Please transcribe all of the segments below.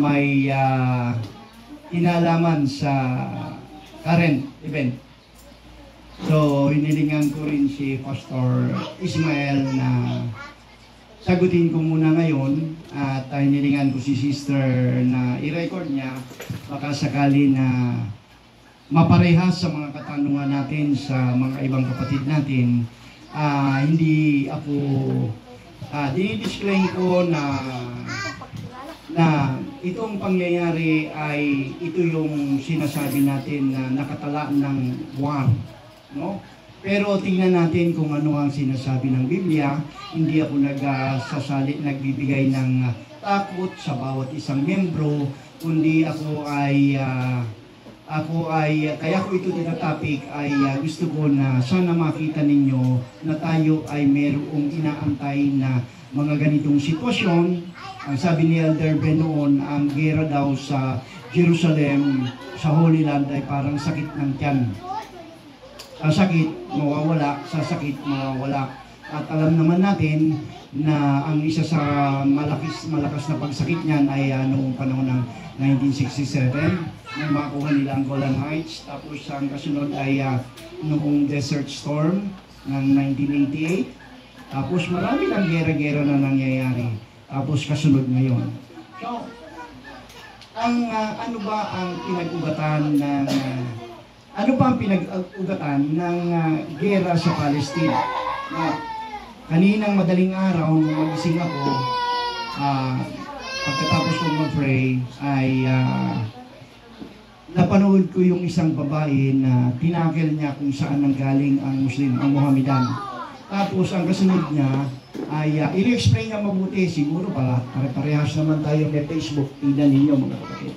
may kinalaman sa current event. So, hinilingan ko rin si Pastor Ismael na sagutin ko muna ngayon at hinilingan ko si Sister na i-record niya baka sakali na maparehas sa mga katanungan natin sa mga ibang kapatid natin. Hindi ako dinidisclaim ko na itong pangyayari ay ito yung sinasabi natin na nakatala ng war, no? Pero tingnan natin kung ano ang sinasabi ng Biblia. Hindi ako nagbibigay ng takot sa bawat isang membro, kundi kaya ko ito tinatapik ay gusto ko na sana makita ninyo na tayo ay mayroong inaantay na mga ganitong sitwasyon. Ang sabi ni Elder Ben noon, ang gera daw sa Jerusalem, sa Holy Land ay parang sakit ng tiyan. Sa sakit, mawawala. Sa sakit, mawawala. At alam naman natin na ang isa sa malakas na pagsakit niyan ay noong panahon ng 1967, nang makuha nila ang Golan Heights. Tapos ang kasunod ay noong Desert Storm ng 1988. Tapos marami ng gera-gera na nangyayari. Tapos kasunod ngayon. So, ano ba ang pinag-ugatan ng gera sa Palestine? Kaninang madaling araw nung magising ako, pagkatapos kong mag-pray ay napanood ko yung isang babae na tinakil niya kung saan nanggaling ang Muslim, ang Mohammedan. Tapos ang kasunod niya ay i-explain niya mabuti, siguro pala pare-parehas naman tayo may Facebook, tingnan ninyo mga kapatid.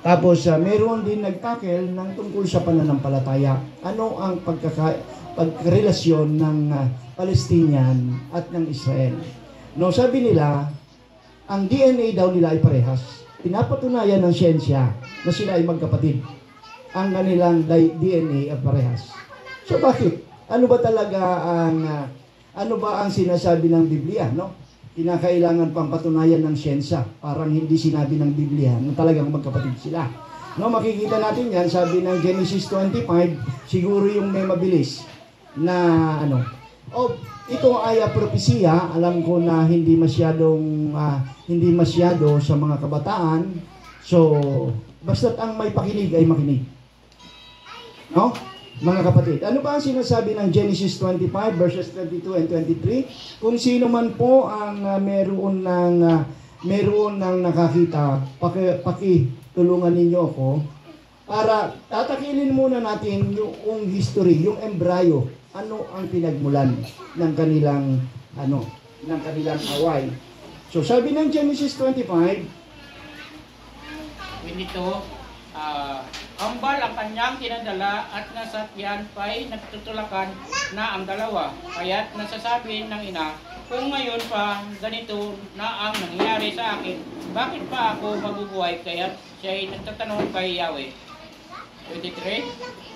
Tapos meron din nagtakel ng tungkol sa pananampalataya. Ano ang pagkarelasyon ng Palestinian at ng Israel? No, sabi nila, ang DNA daw nila ay parehas. Pinapatunayan ng siyensya na sila ay magkapatid. Ang kanilang DNA ay parehas. So bakit? Ano ba ang sinasabi ng Biblia, no? Kinakailangan pang patunayan ng siyensya. Parang hindi sinabi ng Biblia na talagang magkapatid sila. No, makikita natin yan, sabi ng Genesis 25, siguro yung may mabilis na ito ay propesiya. Alam ko na hindi masyado sa mga kabataan. So, basta't ang may pakinig ay makinig. No? Mga kapatid, ano ba ang sinasabi ng Genesis 25 verses 22 and 23? Kung sino man po ang meron ng nakakita, pakitulungan ninyo ako para tatakilin muna natin yung history, yung embryo, ano ang pinagmulan ng kanilang away. So sabi ng Genesis 25, hambal ang kanyang tinadala at nasakyan pa'y nagtutulakan na ang dalawa. Kaya't nasasabi ng ina, kung ngayon pa ganito na ang nangyayari sa akin, bakit pa ako mabubuhay? Kaya't siya'y nagtatanong kay Yahweh. 23.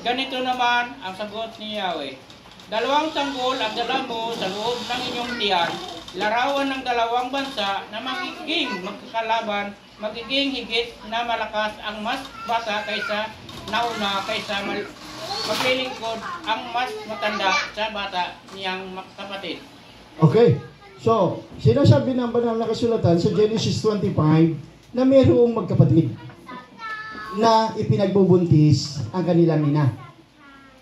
Ganito naman ang sagot ni Yahweh. 2 tanggol ang dala mo sa loob ng inyong tiyan, larawan ng 2 bansa na magiging magkakalaban, magiging higit na malakas ang mas bata kaysa nauna, kaysa maglilingkod ang mas matanda sa bata niyang kapatid. Okay. So, sinasabi ng banal na kasulatan sa Genesis 25 na mayroong magkapatid na ipinagbubuntis ang kanilang ina.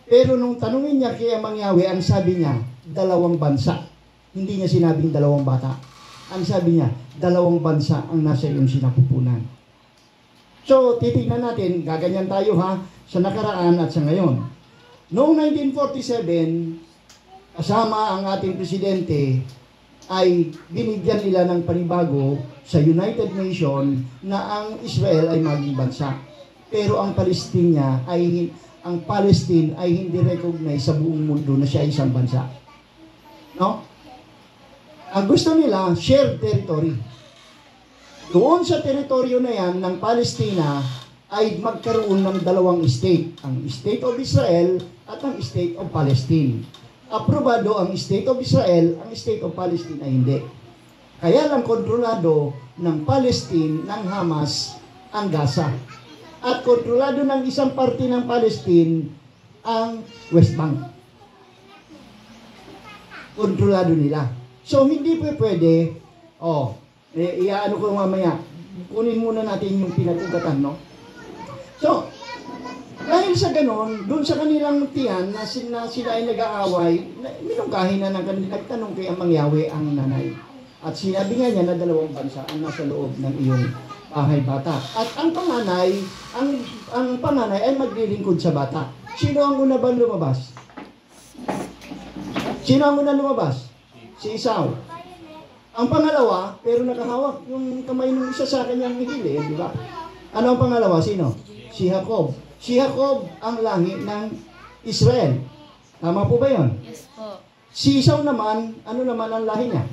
Pero nung tanungin niya kay Amang Yahweh, ang sabi niya, 2 bansa. Hindi niya sinabing 2 bata. Ang sabi niya, 2 bansa ang nasa iyong sinapupunan. So, titignan natin, gaganyan tayo sa nakaraan at sa ngayon. Noong 1947, kasama ang ating presidente, ay binigyan nila ng panibago sa United Nations na ang Israel ay maging bansa. Pero ang Palestine ay hindi recognize sa buong mundo na siya ay isang bansa. No? Ang gusto nila, shared territory. Doon sa teritoryo na yan ng Palestina ay magkaroon ng 2 state. Ang State of Israel at ang State of Palestine. Aprobado ang State of Israel, ang State of Palestine ay hindi. Kaya lang kontrolado ng Palestine, ng Hamas, ang Gaza. At kontrolado ng isang parte ng Palestine, ang West Bank. Kontrolado nila. So, hindi pwede, iaano ko mamaya, kunin muna natin yung pinag-ugatan, no? So, dahil sa ganon, doon sa kanilang tiyan na sila ay nag-aaway, minungkahin na ng kanila, nagtanong kay Amang Yahweh ang nanay. At sinabi nga niya na 2 bansa ang nasa loob ng iyong bahay bata. At ang panganay ay maglilingkod sa bata. Sino ang una ba lumabas? Sino ang una lumabas? Si Esau. Ang pangalawa, pero nakahawak yung kamay ng isa sa kanyang hili, di ba? Ano ang pangalawa? Sino? Si Jacob. Si Jacob ang lahi ng Israel. Tama po ba yun? Yes po. Si Esau naman, ano naman ang lahi niya?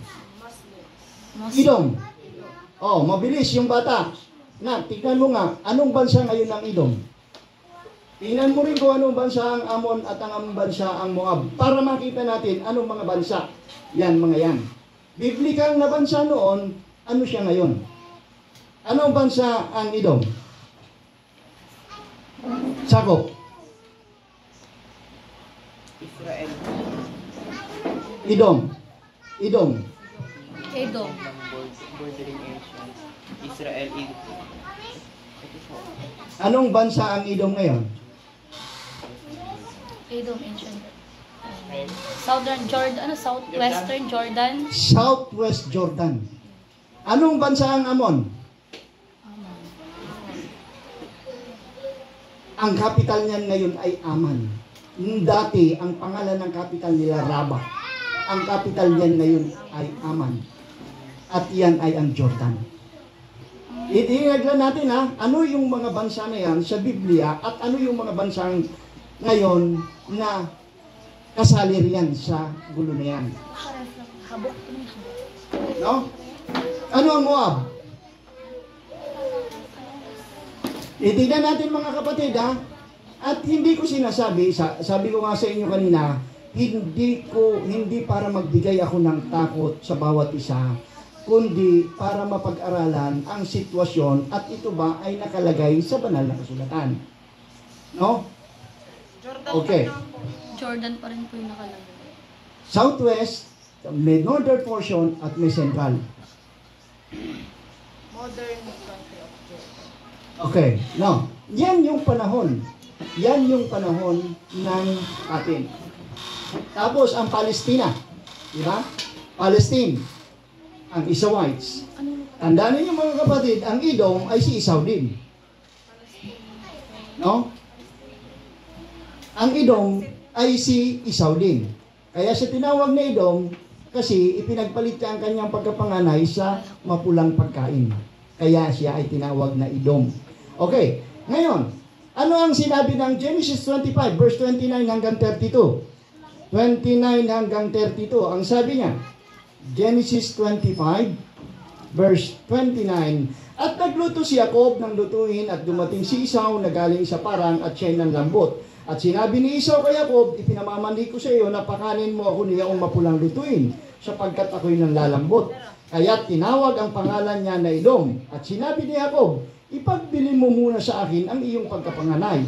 Edom. Mabilis yung bata. Tignan mo nga, anong bansa ngayon ang Edom? Tingnan mo rin kung anong bansa ang Ammon at ang bansa ang Moab. Para makita natin anong mga bansa. Yan, mga yan. Biblikal na bansa noon, ano siya ngayon? Anong bansa ang Edom? Sakop. Israel. Edom. Bordering nation. Israel. Anong bansa ang Edom ngayon? Edom, ancient. Southern Jordan, Southwestern Jordan. Southwest Jordan. Anong bansa ang Ammon? Ang capital niyan ngayon ay Amman. Dati, ang pangalan ng capital nila Rabah. Ang capital niyan ngayon ay Amman. At yan ay ang Jordan. Itinaglan natin ano yung mga bansa na yan sa Biblia at ano yung mga bansang ngayon na kasali riyan sa gulo na yan. No? Ano ang Moab? Itignan natin mga kapatid at hindi ko sinasabi, sabi ko nga sa inyo kanina, hindi para magbigay ako ng takot sa bawat isa, kundi para mapag-aralan ang sitwasyon at ito ba ay nakalagay sa banal na kasulatan. No? Okay. Jordan pa rin po yung nakalagay. Southwest, may northern portion at may central. Modern country of Jordan. Okay. No. Yan yung panahon. Yan yung panahon ng atin. Tapos ang Palestina. Di ba? Palestine. Ang Esauites. Tandaan niyo mga kapatid, ang Edom ay si Esau din. No? Ang Edom ay si Esau din. Kaya siya tinawag na Edom kasi ipinagpalit niya ang kanyang pagkapanganay sa mapulang pagkain. Kaya siya ay tinawag na Edom. Okay. Ngayon, ano ang sinabi ng Genesis 25 verse 29 hanggang 32? 29 hanggang 32. Ang sabi niya, Genesis 25 verse 29. At nagluto si Jacob ng lutuin at dumating si Esau na galing sa parang at siya'y nanlambot. At sinabi ni Esau kay Jacob, ipinamamandi ko sa iyo na pakanin mo ako niyang mapulang lutuin sapagkat ako'y nanlalambot. Kaya tinawag ang pangalan niya na Edom. At sinabi ni Jacob, ipagbili mo muna sa akin ang iyong pagkapanganay.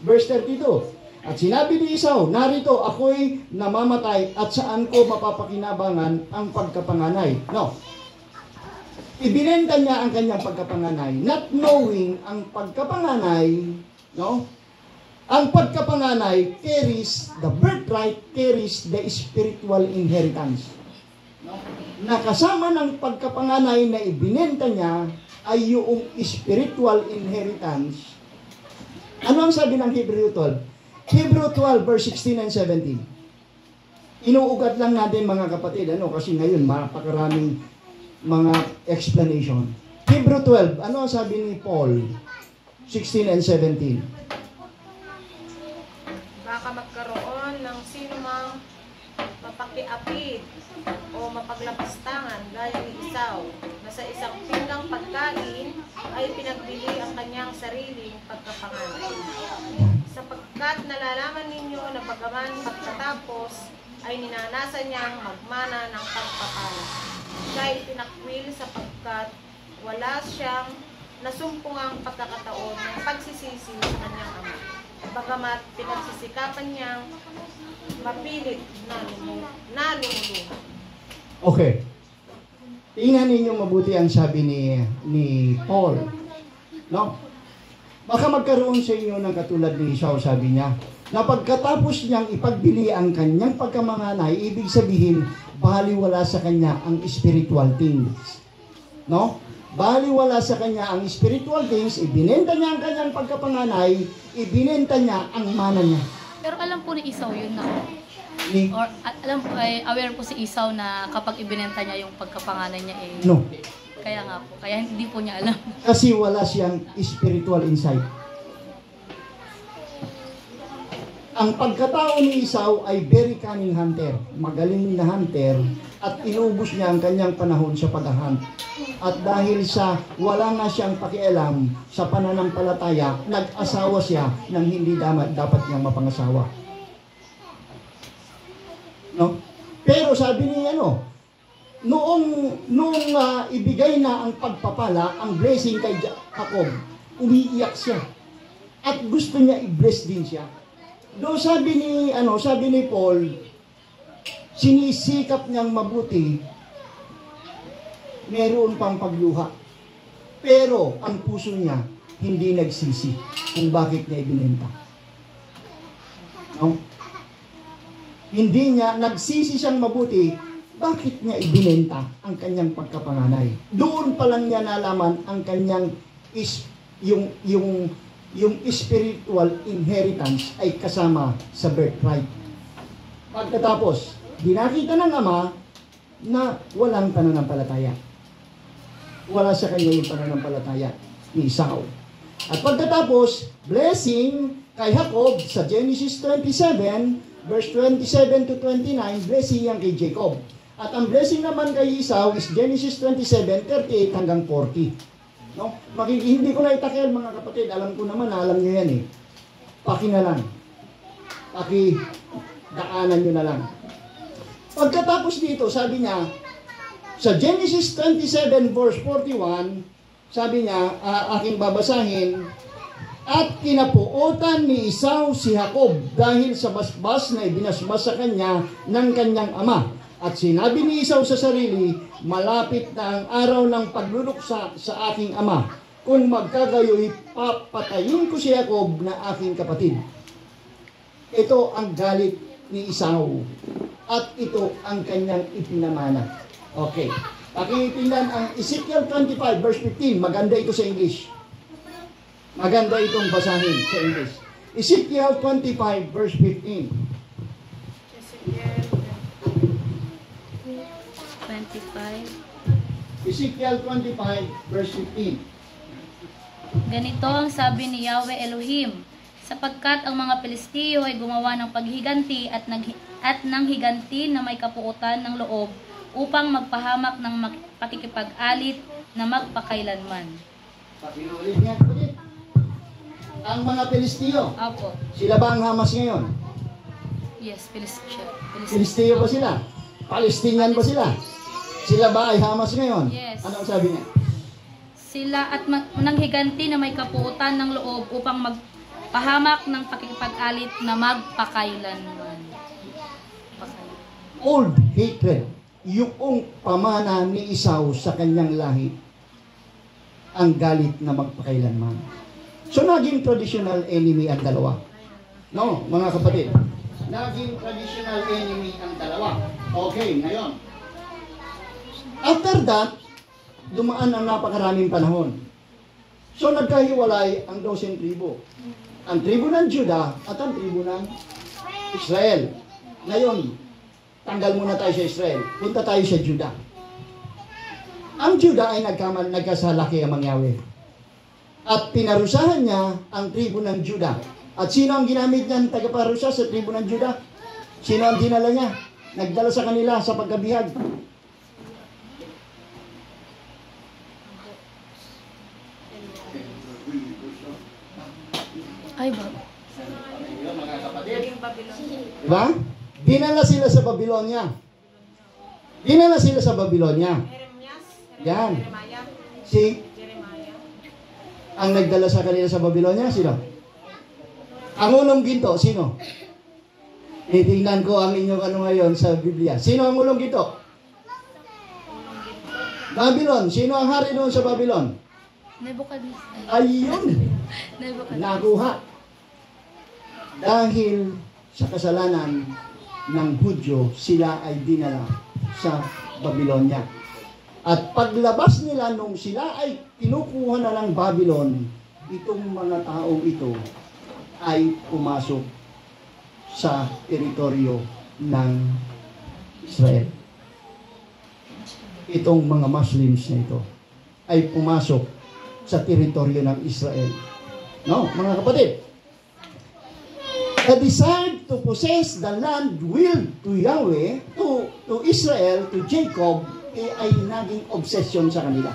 Verse 32. At sinabi ni Esau, narito ako'y namamatay at saan ko mapapakinabangan ang pagkapanganay. No. Ibinenta niya ang kanyang pagkapanganay, not knowing ang pagkapanganay, no? Ang pagkapanganay carries the birthright, carries the spiritual inheritance. No? Nakasama ng pagkapanganay na ibinenta niya ay yung spiritual inheritance. Ano ang sabi ng Hebrew 12? Hebrew 12 verse 16 and 17. Inuugat lang natin mga kapatid, kasi ngayon mapakaraming mga explanation. Hebrew 12, ano ang sabi ni Paul? 16 and 17. Baka magkaroon ng sinumang mapakiapid o mapaglapastangan gaya ni Esau na sa isang pinggang pagkain ay pinagbili ang kanyang sariling pagkapanganay. Sapagkat nalalaman ninyo na bagaman pagkatapos ay ninanasan niyang magmana ng pagpapala. siya ay pinakwil sapagkat wala siyang nasumpungang pagkakataon ng pagsisisi sa kanyang ama. Bagamat pinagsisikapan niyang mapilit na lumulungan. Okay. Tingnan ninyo mabuti ang sabi ni Paul. No? Baka magkaroon sa inyo ng katulad ni Esau, sabi niya, na pagkatapos niyang ipagbili ang kanyang pagkamanganay, ibig sabihin, baliwala sa kanya ang spiritual things. No? Baliwala sa kanya ang spiritual things, ibinenta niya ang kanyang pagkapanganay, ibinenta niya ang mana niya. Pero alam po ni Esau yun na. Ni, Or alam po, aware po si Esau na kapag ibinenta niya yung pagkapanganay niya no. Kaya nga po, kaya hindi po niya alam. Kasi wala siyang spiritual insight. Ang pagkatao ni Esau ay very cunning hunter. Magaling na hunter at inubos niya ang kanyang panahon sa paghahunt. At dahil sa wala na siyang pakialam sa pananampalataya, nag-asawa siya nang hindi dapat niyang mapangasawa. No? Pero sabi niya noong ibigay na ang pagpapala, ang blessing kay Jacob, umiiyak siya. At gusto niya i-bless din siya. Do sabi ni Paul, sinisikap niyang mabuti, meron pang pagluha. Pero ang puso niya hindi nagsisi kung bakit niya ibinenta. No? Hindi niya nagsisi siyang mabuti, bakit niya ibinenta ang kanyang pagkapanganay. Doon pa lang niya nalaman ang kanyang yung spiritual inheritance ay kasama sa birthright. Pagkatapos, dinakita ng ama na walang pananampalataya. Wala sa kanya yung pananampalataya ni Esau. At pagkatapos, blessing kay Jacob sa Genesis 27, verse 27 to 29, blessing yan kay Jacob. At ang blessing naman kay Esau is Genesis 27, 38 hanggang 40. No? Hindi ko na itakil mga kapatid, alam ko naman, alam nyo yan eh. Paki na lang. Daanan nyo na lang. Pagkatapos dito, sabi niya, sa Genesis 27 verse 41, sabi niya, aking babasahin, at kinapuotan ni Esau si Jacob dahil sa basbas na ibinasbas sa kanya ng kanyang ama. At sinabi ni Esau sa sarili, malapit na ang araw ng pagluluksa sa aking ama. Kung magkagayoy, papatayin ko si Jacob na aking kapatid. Ito ang galit ni Esau. At ito ang kanyang ipinamana. Okay. Pakitingnan ang Ezekiel 25 verse 15. Maganda ito sa English. Maganda itong basahin sa English. Ezekiel 25 verse 15. Ezekiel 25 verse 15. Ganito ang sabi ni Yahweh Elohim, sapagkat ang mga Pilisteo ay gumawa ng paghiganti at ng higanti na may kapuotan ng loob upang magpahamak ng pakikipag-alit na magpakailanman. Pakiulit niya. Ang mga Pilisteo. Apo. Sila ba ang Hamas ngayon? Yes, Pilisteo. Pilisteo ba sila? Palestinian ba sila? Sila ba ay Hamas ngayon? Yes. Ano ang sabi niya? Sila at nanghiganti na may kapuotan ng loob upang magpahamak ng pakikipag-alit na magpakailanman. Old hatred. Yung pamana ni Esau sa kanyang lahi. Ang galit na magpakailanman. So, naging traditional enemy ang dalawa. No, mga kapatid. Naging traditional enemy ang dalawa. Okay, ngayon. After that, dumaan ang napakaraming panahon. So, nagkahiwalay ang 12 tribo. Ang tribo ng Judah at ang tribo ng Israel. Ngayon, tanggal muna tayo sa Israel. Punta tayo sa Judah. Ang Judah ay nagkasala kay Amang Yahweh. At pinarusahan niya ang tribo ng Judah. At sino ang ginamit niyang tagaparusa sa tribo ng Judah? Sino ang dinala niya? Nagdala sa kanila sa pagkabihag. Ay ba? Naging Babylon. Diba? Dinala sila sa Babylonia. Dinala sila sa Babylonia. Jeremias? Yan. Jeremiah? Jeremiah? Ang nagdala sa kanila sa Babylonia, sino? Ang ulong ginto, sino? Tingnan ko ang inyong ngayon sa Biblia. Sino ang ulong ginto? Babylon. Sino ang hari doon sa Babylon? Nebuchadnezzar. Ayun. Nebuchadnezzar. Nakuha. Dahil sa kasalanan ng Hudyo, sila ay dinala sa Babylonia. At paglabas nila nung sila ay kinukuha na ng Babylon, itong mga taong ito ay pumasok sa teritoryo ng Israel. Itong mga Muslims na ito ay pumasok sa teritoryo ng Israel. No, mga kapatid. The desire to possess the land willed to Yahweh, to Israel, to Jacob, ay naging obsession sa kanila.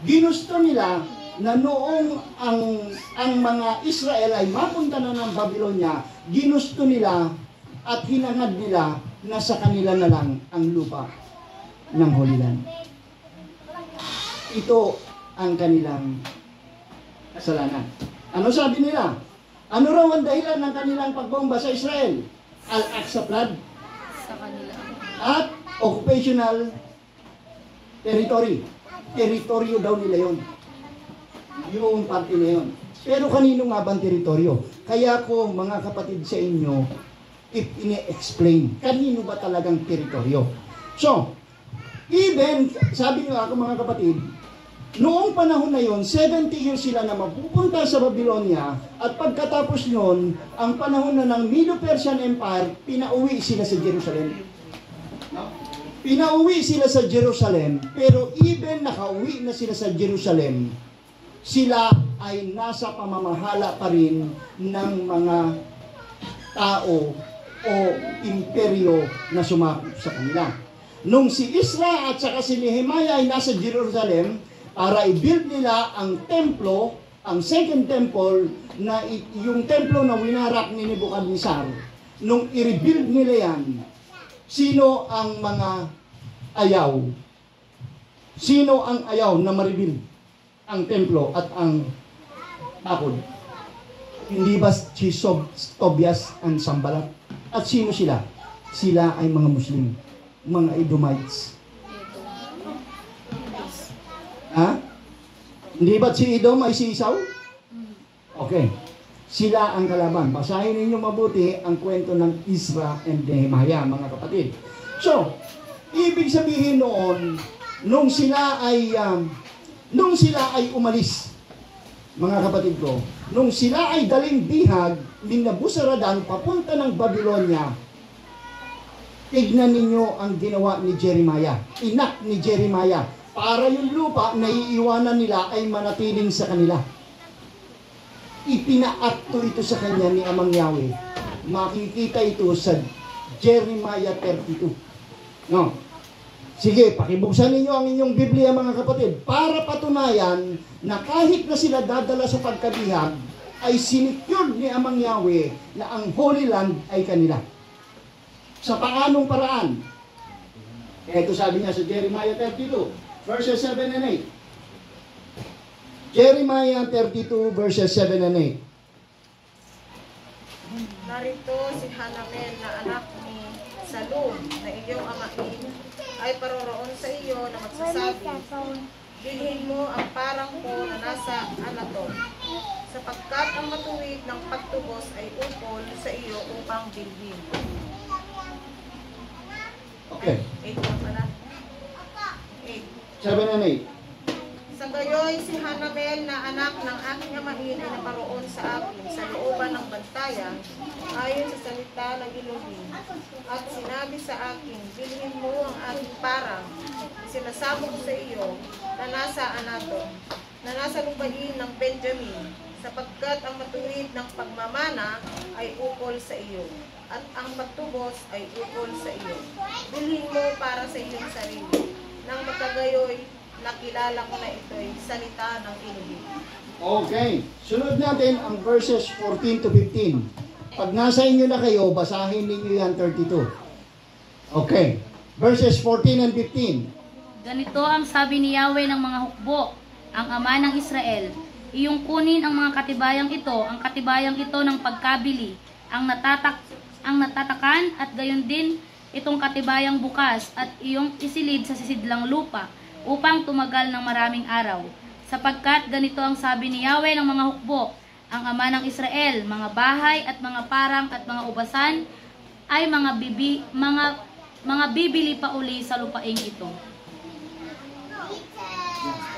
Ginusto nila na noong ang mga Israel ay mapunta na ng Babylonia, ginusto nila at hinangad nila na sa kanila na lang ang lupa ng Holy Land. Ito ang kanilang kasalanan. Ano sabi nila? Ano raw ang dahilan ng kanilang pagbomba sa Israel? Al-Aqsa flood Sa kanila. at occupational territory. Teritoryo daw nila yon. Yung parte na yun. Pero kanino nga bang teritoryo? Kaya ko, mga kapatid sa inyo, ini-explain, kanino ba talagang teritoryo? So, even, sabi nga ako mga kapatid, noong panahon na yon, 70 years sila na mapupunta sa Babylonia, at pagkatapos yon, ang panahon na ng Medo-Persian Empire, pinauwi sila sa Jerusalem. No? Pinauwi sila sa Jerusalem, pero even nakauwi na sila sa Jerusalem, sila ay nasa pamamahala pa rin ng mga tao o imperyo na sumakop sa kanila. Nung si Ezra at saka si Nehemiah ay nasa Jerusalem para i-build nila ang templo, ang second temple, na yung templo na winarak ni Nebuchadnezzar, nung i-rebuild nila yan, sino ang mga ayaw? Sino ang ayaw na ma-rebuild ang templo at ang bakod? Hindi ba si Tobias and Sanballat? At sino sila? Sila ay mga Muslim, mga Edomites. Ha? Hindi ba si Edom ay si Esau? Okay. Sila ang kalaban. Basahin ninyo mabuti ang kwento ng Ezra and Nehemiah, mga kapatid. So, ibig sabihin noon, nung sila ay umalis, mga kapatid ko, nung sila ay daling bihag ni Nabuzaradan papunta ng Babylonia, tignan ninyo ang ginawa ni Jeremiah, inak ni Jeremiah, para yung lupa na iiwanan nila ay manatiling sa kanila. Ipinaakto ito sa kanya ni Amang Yahweh. Makikita ito sa Jeremiah 32. No? Sige, pakibuksan ninyo ang inyong Biblia, mga kapatid, para patunayan na kahit na sila dadala sa pagkabihag, ay sinicure ni Amang Yahweh na ang Holy Land ay kanila. Sa paanong paraan? Ito sabi niya sa Jeremiah 32, verses 7 and 8. Jeremiah 32, verses 7 and 8. Narito si Hanamel na anak ni Salum na iyong amain ay paroroon sa iyo na magsasabi, bilhin mo ang parang ko na nasa Anatot, sapagkat ang matuwid ng pagtubos ay ukol sa iyo upang bilhin. Okay. 8 na pala. 8. 7 and 8. Sa gayoy, si Hanamel na anak ng aking amahin ay naparoon sa akin sa looban ng bantayan ayon sa salita ng Elohim. At sinabi sa akin, bilhin mo ang aking parang sinasabog sa iyo na nasa Anatot, na nasa lupain ng Benjamin, sapagkat ang matuwid ng pagmamana ay ukol sa iyo, at ang pagtubos ay ukol sa iyo. Bilhin mo para sa iyong sarili. Nang magkagayoy, nakilala ko na ito'y salita ng Elohim. Okay. Sunod natin ang verses 14 to 15. Pag nasa inyo na kayo, basahin ninyo yan 32. Okay. verses 14 and 15. Ganito ang sabi ni Yahweh ng mga hukbo, ang Ama ng Israel. Iyong kunin ang mga katibayang ito, ang katibayang ito ng pagkabili, ang natatakan at gayon din itong katibayang bukas at iyong isilid sa sisidlang lupa upang tumagal ng maraming araw. Sapagkat ganito ang sabi ni Yahweh ng mga hukbo, ang Ama ng Israel, mga bahay at mga parang at mga ubasan ay mga bibili pa uli sa lupaing ito.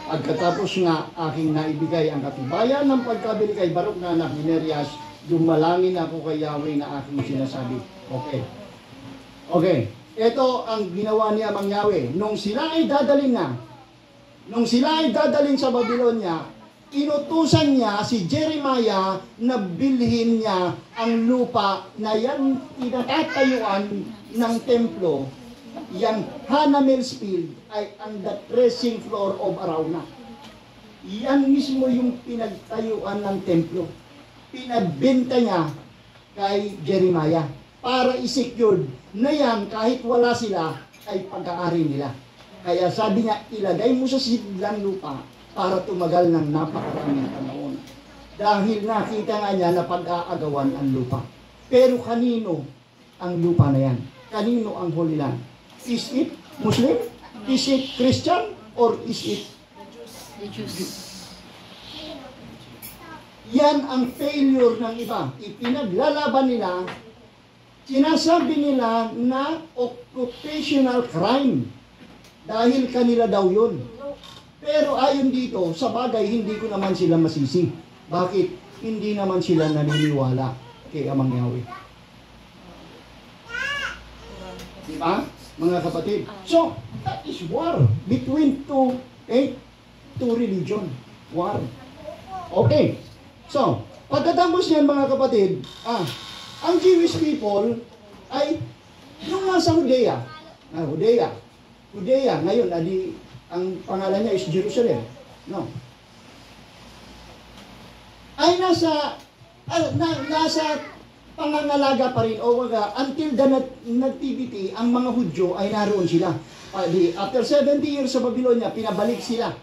Pagkatapos nga aking naibigay ang katibayan ng pagkabili kay Baruk na anak ni Nerias, dumalangin ako kay Yahweh na aking sinasabi. Okay. Okay. Ito ang ginawa ni Amang Yahweh. Nung sila ay dadalhin sa Babylonia, inutusan niya si Jeremiah na bilhin niya ang lupa na yan inatatayuan ng templo. Yang Hanamels Field ay ang the threshing floor of Arauna. Yan mismo yung pinagtayuan ng templo. Pinabenta niya kay Jeremiah para i-secure na yan kahit wala sila ay pagkaari nila. Kaya sabi niya, ilagay mo sa sidlang lupa para tumagal ng napakaraming panahon. Dahil nakita nga niya na pag-aagawan ang lupa. Pero kanino ang lupa na yan? Kanino ang Holy Land? Is it Muslim? Is it Christian? Or is it The Jews. Yan ang failure ng iba. Ipinaglalaban nila, sinasabi nila na occupational crime. Dahil kanila daw yun. Pero ayon dito, sa bagay, hindi ko naman sila masisi. Bakit? Hindi naman sila naniniwala kay Amang Yahweh. Diba, mga kapatid? So, that is war between two religion. War. Okay. So, pagkatapos yan, mga kapatid, ang Jewish people ay yung nasa Judea. Judea, ngayon, ang pangalan niya is Jerusalem. No. Ay nasa pangangalaga pa rin o waga until the nativity, ang mga Hudyo ay naroon sila. After 70 years sa Babylonia, pinabalik sila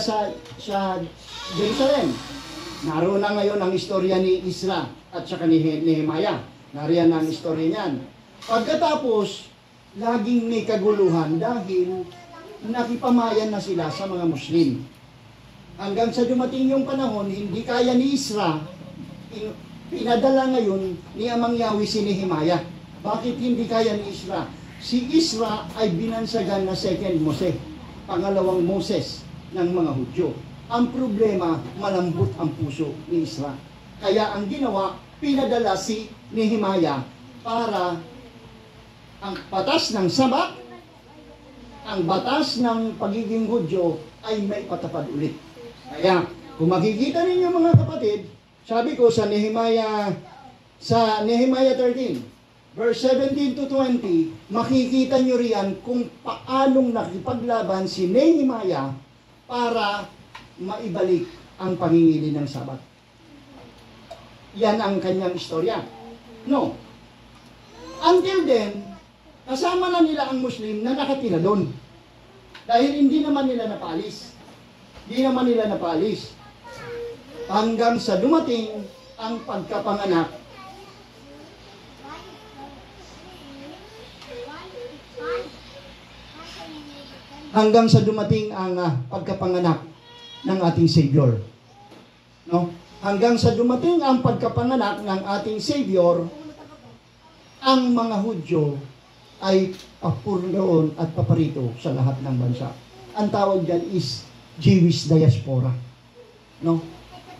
sa Jerusalem. Naroon na ngayon ang istorya ni Isra at saka ni Nehemiah. Nariyan ang istorya niyan. Pagkatapos, laging may kaguluhan dahil nakipamayan na sila sa mga Muslim. Hanggang sa dumating yung panahon, hindi kaya ni Isra, pinadala ngayon ni Amang Yahweh si Nehemiah. Bakit hindi kaya ni Isra? Si Isra ay binansagan na second Moses, pangalawang Moses ng mga Hudyo. Ang problema, malambot ang puso ni Isra. Kaya ang ginawa, pinadala si Nehemiah para ang batas ng Sabat, ang batas ng pagiging Hudyo ay may patapad ulit. Kaya, kung makikita ninyo mga kapatid, sabi ko sa Nehemiah 13, verse 17 to 20, makikita nyo riyan kung paanong nakipaglaban si Nehemiah para maibalik ang pangingili ng Sabat. Yan ang kanyang istorya. No. Until then, kasama na nila ang Muslim na nakatira doon. Dahil hindi naman nila napalis. Hanggang sa dumating ang pagkapanganak ng ating Savior. No? Hanggang sa dumating ang pagkapanganak ng ating Savior, ang mga Hudyo ay papurdoon at paparito sa lahat ng bansa. Ang tawag dyan is Jewish diaspora. No?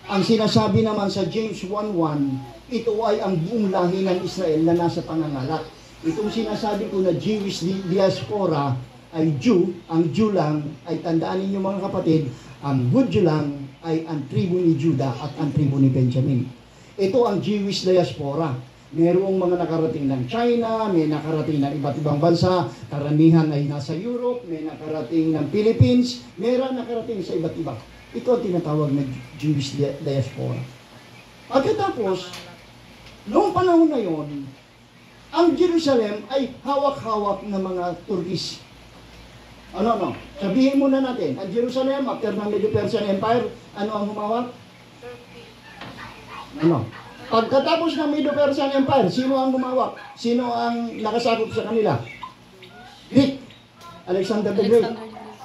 Ang sinasabi naman sa James 1:1, ito ay ang buong lahi ng Israel na nasa pangangalat. Itong sinasabi ko na Jewish diaspora ay Jew, ang Jew lang ay tandaan ninyo mga kapatid, ang Hudyo lang ay ang tribo ni Judah at ang tribo ni Benjamin. Ito ang Jewish diaspora. Merong mga nakarating ng China, may nakarating ng iba't ibang bansa, karamihan ay nasa Europe, may nakarating ng Philippines, meron nakarating sa iba't iba. Ito ang tinatawag na Jewish diaspora. Pagkatapos, noong panahon na yon, Ang Jerusalem ay hawak-hawak ng mga Turkish. Ano? Sabihin muna natin, ang Jerusalem, after ng Medo-Persian Empire, ano ang humawak? Ano? Pagkatapos ng Medo-Persian Empire, sino ang humawak? Sino ang nakasakop sa kanila? Greek. Alexander the Great.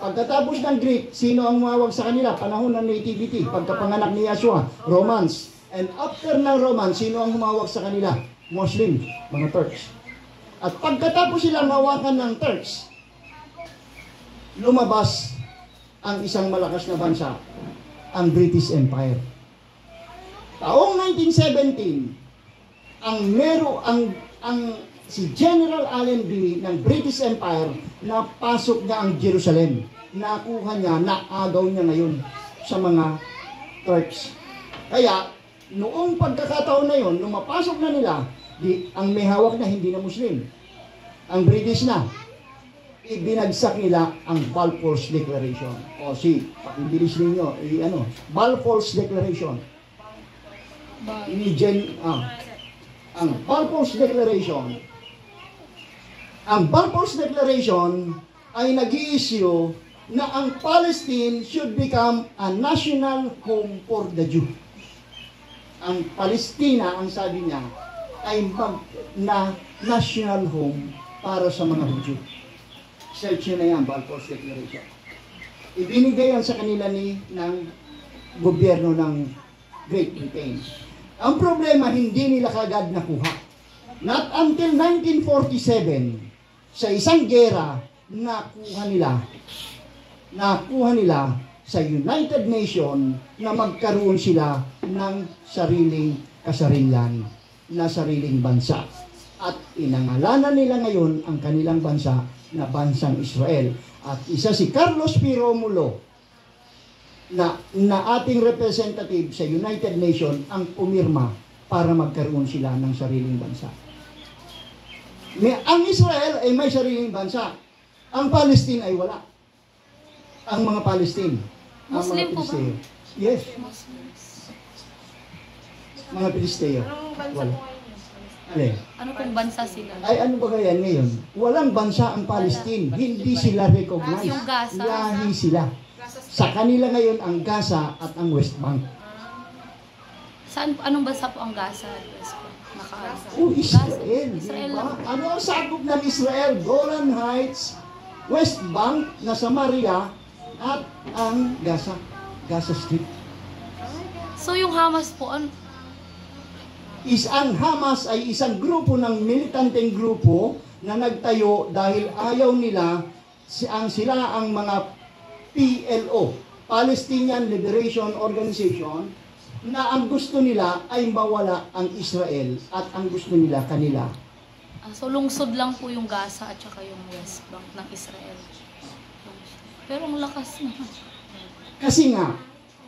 Pagkatapos ng Greek, sino ang humawak sa kanila? Panahon ng nativity, pagkapanganak ni Yeshua, Romans. And after ng Romans, sino ang humawak sa kanila? Muslim, mga Turks. At pagkatapos silang hawakan ng Turks, lumabas ang isang malakas na bansa, ang British Empire. Taong 1917, si General Allenby ng British Empire, napasok niya ang Jerusalem. Nakuha niya, naagaw niya ngayon sa mga Turks. Kaya, noong pagkakataon na yon, nung mapasok na nila, ang may hawak na hindi na Muslim, ang British na, ibinagsak nila ang Balfour's Declaration. O pakibilis ninyo, Balfour's Declaration. Ang Balfour's Declaration. Ang Balfour's Declaration ay nag-i-issue na ang Palestine should become a national home for the Jew. Ang Palestina, ang sabi niya, ay na national home para sa mga Hudyo. Search nyo na yan, Balfour's Declaration. Ibinigay yan sa kanila ng gobyerno ng Great Britain. Ang problema, hindi nila kagad nakuha. Not until 1947, sa isang gera, nakuha nila sa United Nations na magkaroon sila ng sariling kasarilan na sariling bansa. At inangalanan nila ngayon ang kanilang bansa na bansang Israel. At isa si Carlos P. Romulo na ating representative sa United Nations ang pumirma para magkaroon sila ng sariling bansa. Ang Israel ay may sariling bansa. Ang Palestine ay wala. Ang mga Palestine. Muslim po ba? Yes. Mga Pilisteo. Anong bansa Wala. po ngayon? Alin? Ano kung bansa sila? Ay, ano ba kaya ngayon? Walang bansa ang Palestine. Hindi sila recognized. Yung Gaza. Lahi sila. Sa kanila ngayon ang Gaza at ang West Bank. Anong bansa po ang Gaza? Israel. Israel Diba? lang. Ano ang sakop ng Israel? Golan Heights, West Bank na Samaria, at ang Gaza. Gaza Strip. So yung Hamas po, Ang Hamas ay isang grupo ng militanteng grupo na nagtayo dahil ayaw nila sila ang mga PLO, Palestinian Liberation Organization, na ang gusto nila ay mawala ang Israel at ang gusto nila kanila. so lungsod lang po yung Gaza at saka yung West Bank ng Israel. Pero ang lakas naman. Kasi nga,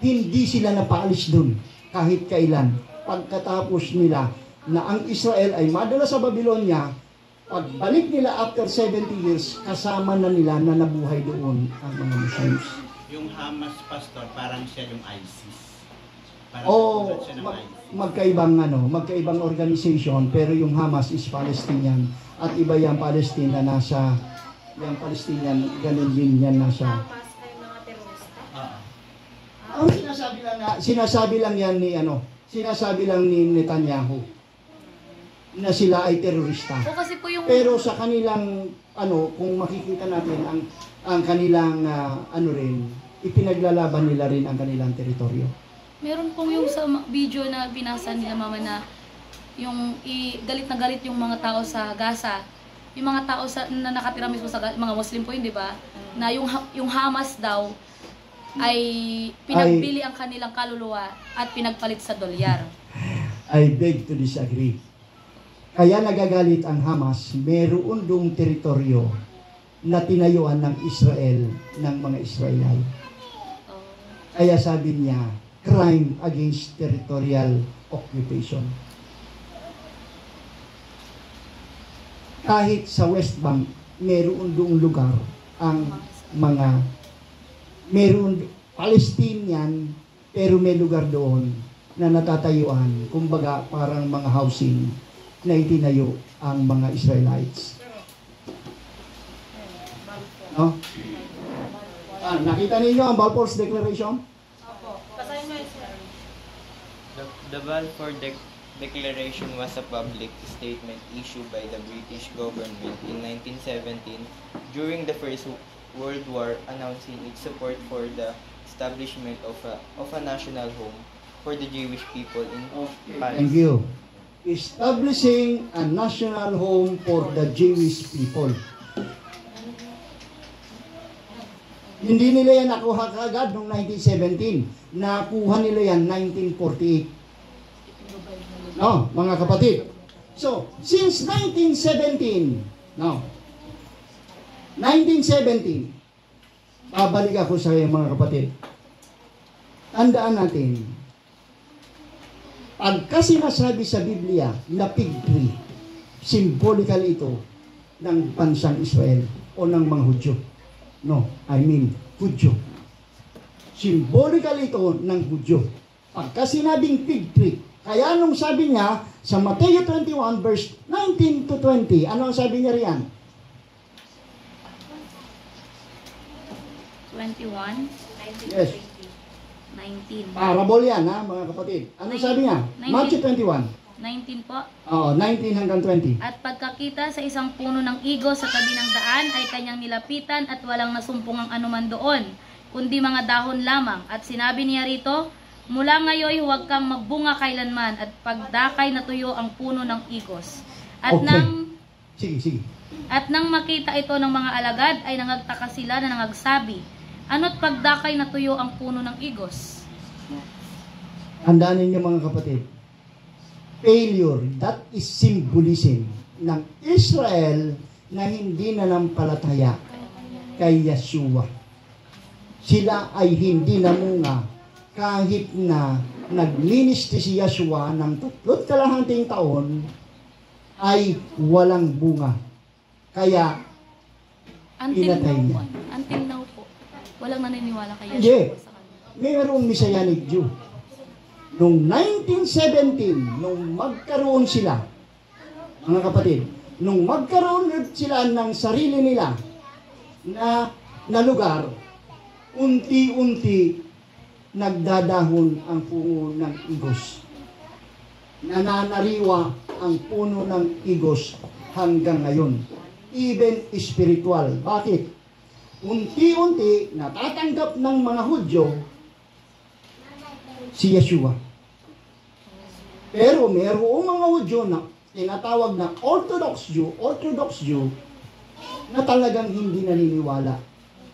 hindi sila napaalis dun kahit kailan. Pagkatapos nila na ang Israel ay madala sa Babylonia, pagbalik nila after 70 years, kasama na nila na nabuhay doon ang mga Muslims. Yung Hamas, Pastor, parang siya yung ISIS. Parang siya ng ISIS. Magkaibang organization, pero yung Hamas is Palestinian at iba yung Palestina nasa yung Palestinian, ganun din yan nasa. Hamas ay mga terorista. Ang sinasabi lang yan sinasabi lang ni Netanyahu na sila ay terorista. O kasi po yung... Pero sa kanilang, kung makikita natin, ang kanilang, ipinaglalaban nila rin ang kanilang teritoryo. Meron pong yung sa video na binasa nila mama na yung galit na galit yung mga tao sa Gaza. Yung mga tao na nakatira mismo sa mga Muslim po yun, di ba? Na yung Hamas daw ay pinagbili ang kanilang kaluluwa at pinagpalit sa dolyar. I beg to disagree. Kaya nagagalit ang Hamas, meron dong teritoryo na tinayuan ng Israel, ng mga Israelite. Kaya sabi niya, crime against territorial occupation. Kahit sa West Bank, meron doong lugar ang meron Palestinian, pero may lugar doon na natatayuan, kumbaga parang mga housing na itinayo ang mga Israelites. No? Nakita ninyo ang Balfour's Declaration? Opo. Basahin mo yun, sir. The Balfour Declaration was a public statement issued by the British government in 1917 during the First World War, announcing its support for the establishment of a national home for the Jewish people in Palestine. Thank you. Establishing a national home for the Jewish people. Hindi nila yan nakuha kaagad noong 1917. Nakuha nila yan 1948. No, mga kapatid. So, since 1917, no, 1917, babalik ako sa iyo mga kapatid. Tandaan natin, pagka sinasabi sa Biblia na fig tree, symbolical ito ng bansang Israel o ng mga Hudyo. No, I mean, Hudyo. Symbolical ito ng Hudyo. Pagka sinabing fig tree, kaya nung sabi niya sa Matthew 21 verse 19 to 20, ano ang sabi niya riyan? 21, Yes. 19. Parable yan ha mga kapatid. Ano sabi niya? 19. Matthew 21. 19 po. Oo, 19 hanggang 20. At pagkakita sa isang puno ng igo sa tabi ng daan ay kanyang nilapitan at walang nasumpong ang anuman doon, kundi mga dahon lamang. At sinabi niya rito, mula ngayon huwag kang magbunga kailanman at pagdakay na tuyo ang puno ng igos. At Okay. Sige. At nang makita ito ng mga alagad ay nangagtaka sila na nangagsabi, ano't pagdakay na tuyo ang puno ng igos? Handaan ninyo mga kapatid. Failure, that is symbolism ng Israel na hindi nanampalataya kay Yeshua. Sila ay hindi namunga kahit na naglinis si Yeshua ng 3 taon ay walang bunga. Kaya pinatay niya. Until now po, walang naniniwala kay Hindi. Yeshua sa kanila. Mayroong Messianic Jew. Noong 1917, nung magkaroon sila, mga kapatid, nung magkaroon sila ng sarili nila na lugar, unti-unti nagdadahon ang puno ng igos. Nananariwa ang puno ng igos hanggang ngayon. Even spiritual. Bakit? Unti-unti natatanggap ng mga Hudyo si Yeshua. Pero mayroong mga Hudyo na tinatawag na Orthodox Jew na talagang hindi naniniwala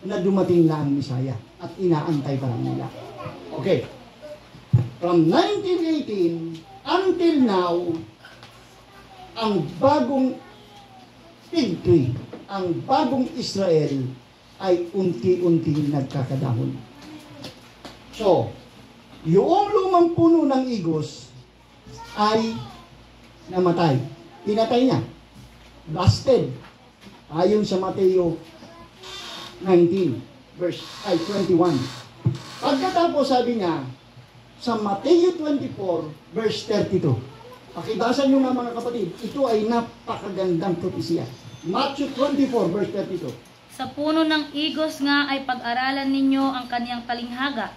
na dumating na ang Misaya at inaantay pa lang nila. Okay. From 1918 until now, ang bagong fig tree, ang bagong Israel ay unti-unti nagkakadahon. So, yung lumang puno ng igos ay namatay. Pinatay niya. Blasted. Ayon sa Mateo 19, verse 21. Pagkatapos sabi niya, sa Mateo 24, verse 32. Pakibasa niyo nga mga kapatid, ito ay napakagandang propesya. Matthew 24, verse 32. Sa puno ng igos nga ay pag-aralan ninyo ang kaniyang talinghaga.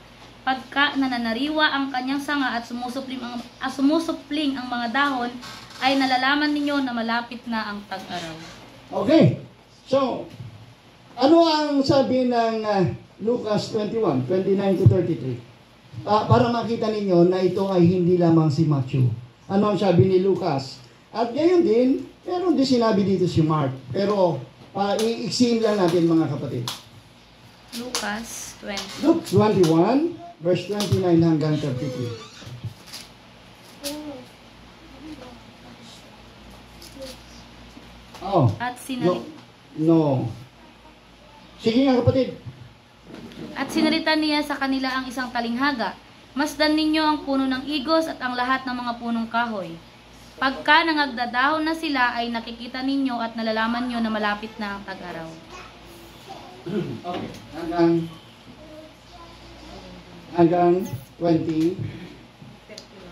Pagka nananariwa ang kanyang sanga at sumusupling ang mga dahon, ay nalalaman ninyo na malapit na ang tag-araw. Okay. So, ano ang sabi ng Lucas 21, 29 to 33? Para makita ninyo na ito ay hindi lamang si Matthew. Ano ang sabi ni Lucas? At gayon din, meron din sinabi dito si Mark. Pero, iiksin lang natin mga kapatid. Lucas 20. Luke 21, verse 29 hanggang 33. Oh. At No. Sige nga kapatid. At sinarita niya sa kanila ang isang talinghaga. Masdan ninyo ang puno ng igos at ang lahat ng mga punong kahoy. Pagka nangagdadahon na sila ay nakikita ninyo at nalalaman nyo na malapit na ang tag-araw. Okay. Hanggang 20,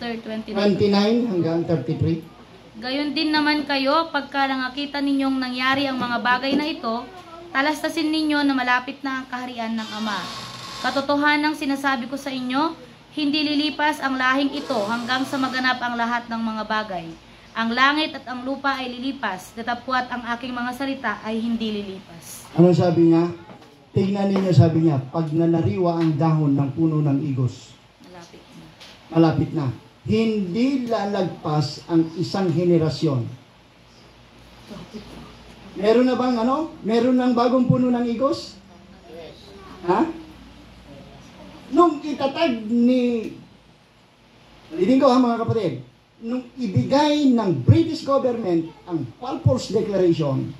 29. 29 hanggang 33. Gayon din naman kayo, pagka nakita ninyong nangyari ang mga bagay na ito, talastasin ninyo na malapit na ang kaharian ng Ama. Katotohanang sinasabi ko sa inyo, hindi lilipas ang lahing ito hanggang sa maganap ang lahat ng mga bagay. Ang langit at ang lupa ay lilipas, datapwat ang aking mga salita ay hindi lilipas. Ano sabi niya? Tingnan ninyo, sabi niya, pag nanariwa ang dahon ng puno ng igos, Malapit na. malapit na. Hindi lalagpas ang isang henerasyon. Meron na bang Meron ng bagong puno ng igos? Ha? Nung itatag ni, ulitin ko mga kapatid, nung ibigay ng British government ang Balfour's Declaration,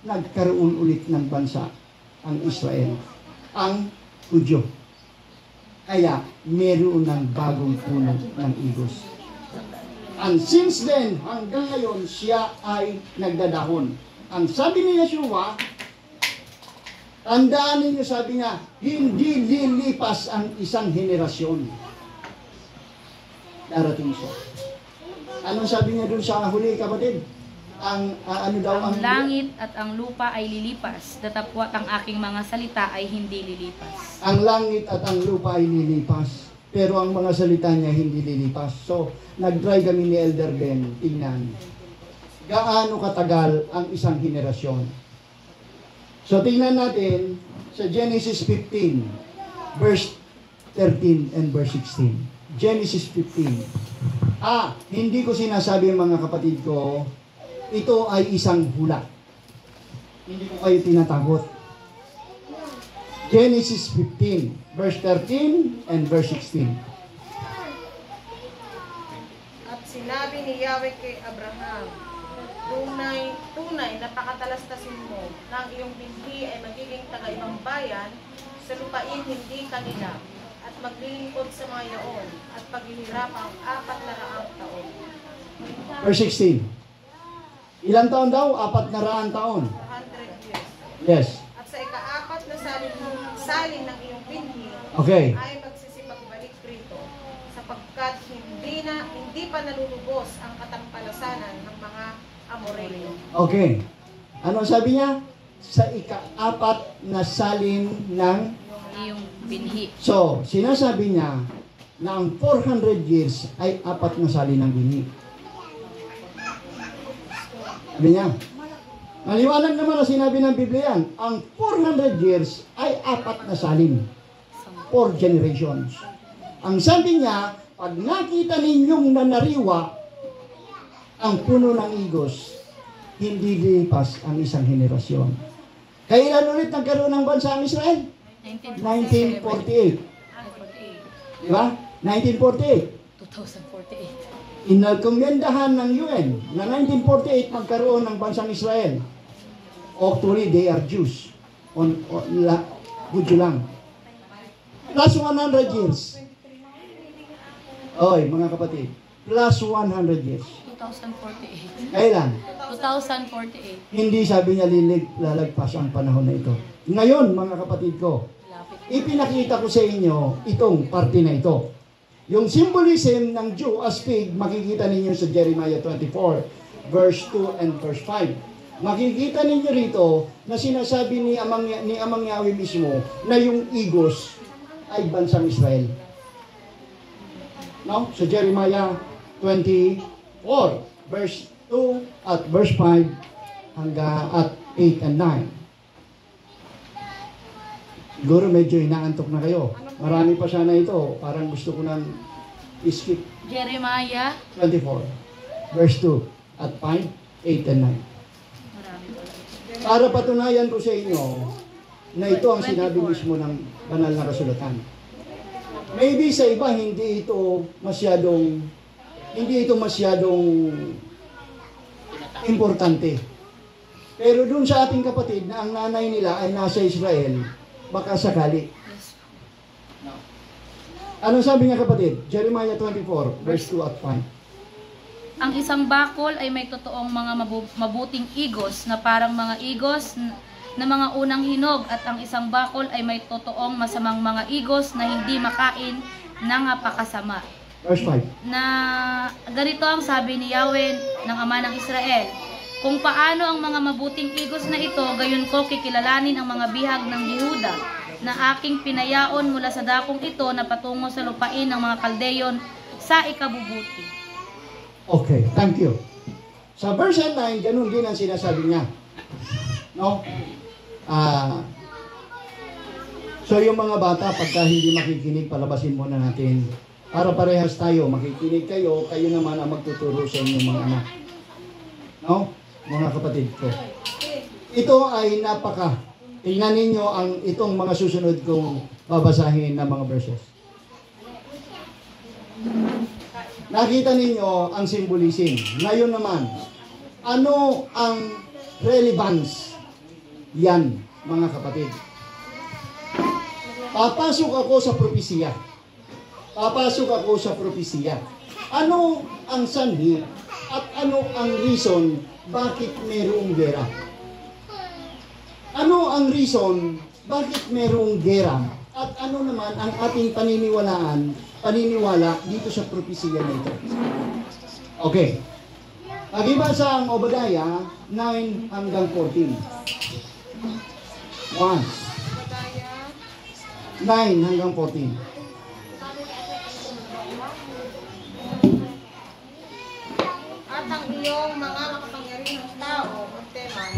nagkaroon ulit ng bansa ang Israel, ang Hudyo. Kaya meron ng bagong puno ng igos. And since then, hanggang ngayon, siya ay nagdadahon. Ang sabi ni Yeshua, tandaan ninyo, sabi niya, hindi lilipas ang isang henerasyon. Darating siya. Anong sabi niya dun sa huli, kapatid? Ang langit at ang lupa ay lilipas, datapwat ang aking mga salita ay hindi lilipas. Ang langit at ang lupa ay lilipas, pero ang mga salita niya hindi lilipas. So, nag-try kami ni Elder Ben, tingnan. Gaano katagal ang isang henerasyon? So, tingnan natin sa Genesis 15, verse 13 and verse 16. Genesis 15. Hindi ko sinasabi mga kapatid ko, ito ay isang hula. Hindi ko kayo tinatakot. Genesis 15, verse 13 and verse 16. At sinabi ni Yahweh kay Abraham, tunay na pakatalastasin mo na ang iyong binhi ay magiging taga-ibang bayan sa lupain hindi kanila at maglilingkod sa mga yaon at paghihirap ang 400 taon. Verse 16. Ilang taon daw? 400 taon. 100 years. Yes. At sa ika-4 na salin ng iyong binhi Okay. ay magsisipagbalik rito sapagkat hindi pa nalulubos ang katampalasanan ng mga Amoreo. Okay. Ano sabi niya? Sa ika-4 na salin ng... Iyong binhi. So, sinasabi niya na ang 400 years ay 4 na salin ng binhi. Sabi niya, maliwanag naman na sinabi ng Biblia yan, ang 400 years ay 4 na salin. 4 generations. Ang sabi niya, pag nakita ninyong nanariwa ang puno ng igos, hindi lilipas ang isang henerasyon. Kailan ulit nagkaroon ng bansa ang Israel? 1948. Di ba? 1948. 2048. Inagkomendahan ng UN na 1948 magkaroon ng bansang Israel. Actually, they are Jews. Hudyo lang. Plus 100 years. Oy, mga kapatid. Plus 100 years. 2048. Kailan? 2048. Hindi sabi niya lalagpas ang panahon na ito. Ngayon, mga kapatid ko, ipinakita ko sa inyo itong parte na ito. Yung symbolism ng Jew as pig, makikita ninyo sa Jeremiah 24, verse 2 and verse 5. Makikita ninyo rito na sinasabi ni Amang Yahweh mismo na yung igos ay bansang Israel. No? Sa Jeremiah 24, verse 2 at verse 5 hanggang at 8 and 9. Siguro medyo inaantok na kayo. Marami pa sana ito. Parang gusto ko nang skip. Jeremiah 24, verse 2 at 5, 8 and 9. Para patunayan ko sa inyo na ito ang sinabi mismo ng banal na kasulatan. Maybe sa iba hindi ito masyadong importante. Pero dun sa ating kapatid na ang nanay nila ay nasa Israel, baka sakali. Ano sabi niya kapatid? Jeremiah 24, verse 2 at 5. Ang isang bakol ay may totoong mga mabuting igos na parang mga igos na mga unang hinog at ang isang bakol ay may totoong masamang mga igos na hindi makain ng napakasama. Verse 5. na ganito ang sabi ni Yahweh ng Ama ng Israel, kung paano ang mga mabuting igos na ito, gayon ko kikilalanin ang mga bihag ng Yehuda na aking pinayaon mula sa dakong ito na patungo sa lupain ng mga Kaldeyon sa ikabubuti. Okay, thank you. Sa verse 9, ganun din ang sinasabi niya. No? So yung mga bata, pagka hindi makikinig, palabasin muna natin. Para parehas tayo, makikinig kayo, kayo naman ang magtuturo sa inyong mga anak. No? Mga kapatid ko. Ito ay napaka. Tingnan ninyo itong mga susunod kong babasahin na mga verses. Nakita ninyo ang symbolism. Ngayon naman, ano ang relevance? Yan, mga kapatid. Papasok ako sa propesya. Ano ang sanhi at ano ang reason bakit mayroong gera? Ano ang reason bakit mayroong gera? At ano naman ang ating paniniwala dito sa propesya na ito? Okay. Pag-ibasa ang Obadiah 9 hanggang 14. 9 hanggang 14. At ang iyong mga makapangyarihang tao, Teman,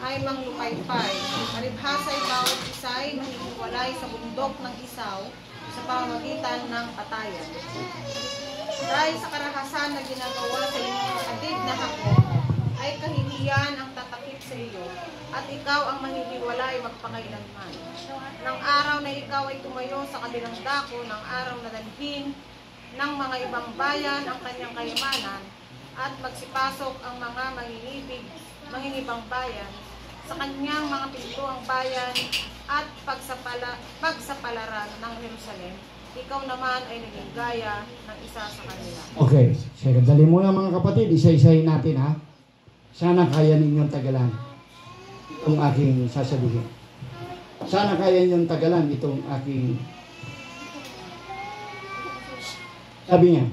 ay manglupaypay. Maribhasay bawat isa'y mahihiwalay sa bundok ng isaw sa pamamagitan ng patayan. Dahil sa karahasan na ginagawa sa iyong kapatid na Jacob, ay kahihiyan ang tatakip sa iyo, at ikaw ang mahihiwalay magpakailanman. Nang araw na ikaw ay tumayo sa kabilang dako, ng araw na dalhin ng mga ibang bayan ang kanyang kayamanan, at magsipasok ang mga mangingibang bayan sa kanyang mga pinto ang bayan at pagsapalaran ng Jerusalem, ikaw naman ay naging gaya ng isa sa kanila. Okay, dali muna mga kapatid, isa-isahin natin ha. Sana kaya ninyong tagalan itong aking sasabihin. Sana kaya ninyong tagalan itong aking sabi niya.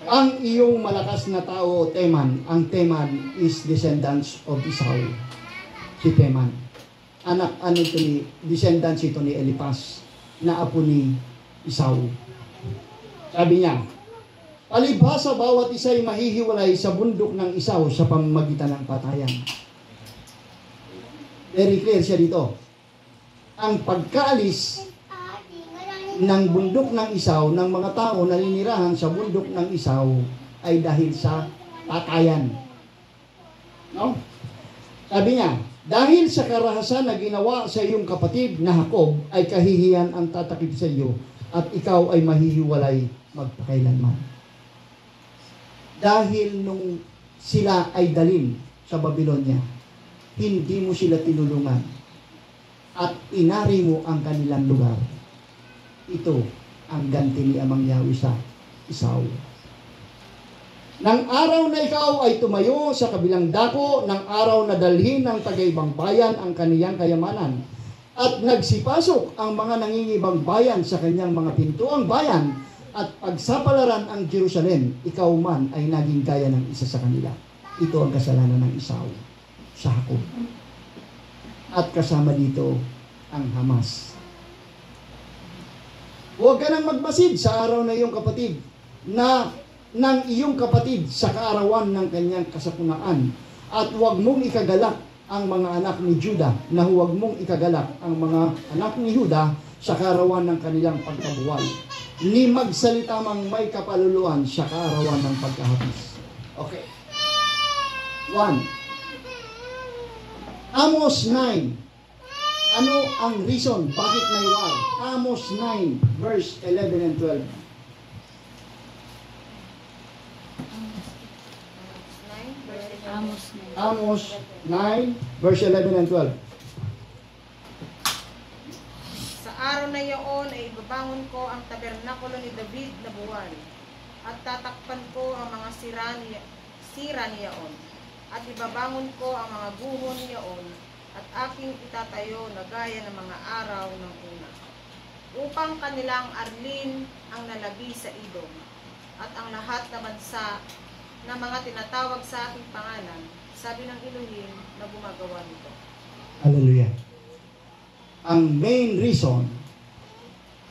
Ang iyong malakas na tao, Teman, ang Teman is descendants of Esau. Si Teman. Descendants ito ni Eliphaz, na apo ni Esau. Sabi niya, palibhasa bawat isa ay mahihiwalay sa bundok ng Esau sa pamamagitan ng patayan. Very clear siya dito. Ang pagkaalis ng bundok ng Esau, ng mga tao na ninirahan sa bundok ng Esau, ay dahil sa patayan. No? Sabi niya, dahil sa karahasan na ginawa sa iyong kapatid na Jacob, ay kahihiyan ang tatakip sa iyo, at ikaw ay mahihiwalay magpakailanman. Dahil nung sila ay dalhin sa Babylonia, hindi mo sila tinulungan, at inari mo ang kanilang lugar. Ito ang ganti ni Amang Yahweh sa Esau. Nang araw na ikaw ay tumayo sa kabilang dako, ng araw na dalhin ng taga-ibang bayan ang kaniyang kayamanan, at nagsipasok ang mga nangingibang bayan sa kanyang mga pintuang bayan, at pagsapalaran ang Jerusalem, ikaw man ay naging gaya ng isa sa kanila. Ito ang kasalanan ng Esau sa Jacob. At kasama dito ang Hamas. Huwag ka nang magmasid sa araw na iyong kapatid, na ng iyong kapatid sa kaarawan ng kanyang kasapunaan. At huwag mong ikagalak ang mga anak ni Juda, na huwag mong ikagalak ang mga anak ni Juda sa kaarawan ng kanilang pagkabuhay. Ni magsalita mang may kapaluluan sa kaarawan ng pagkahabis. Okay. 1. Amos 9. Ano ang reason bakit may war? Amos 9 verse 11 and 12. Amos 9 verse 11 and 12. Sa araw na iyon ay ibabangon ko ang tabernakulo ni David na buwan, at tatakpan ko ang mga sira niyaon, at ibabangon ko ang mga guhon niyaon, at aking itatayo na gaya ng mga araw ng una. upang kanilang arlin ang nalabi sa Edom, at ang lahat na bansa na mga tinatawag sa aking pangalan, sabi ng Elohim na gumagawa nito. Hallelujah. Ang main reason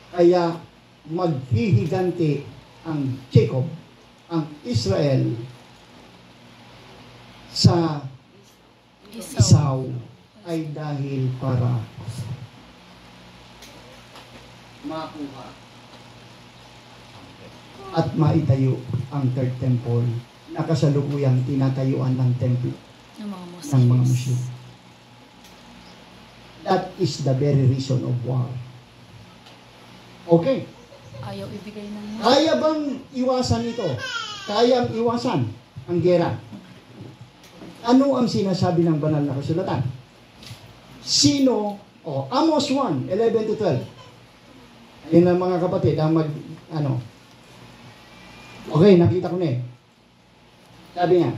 kaya maghihiganti ang Jacob, ang Israel, sa Esau ay dahil para makuha at maitayo ang third temple na kasalukuyang tinatayuan ng templo Ng mga ng mga Muslim. That is the very reason of war. Okay. Ayaw ibigay ng Kaya bang iwasan ito? Kayang iwasan ang gera? Ano ang sinasabi ng banal na kasulatan? Sino? Amos 1, 11 to 12. Ayun ang mga kapatid, ang Okay, nakita ko na eh. Sabi nga,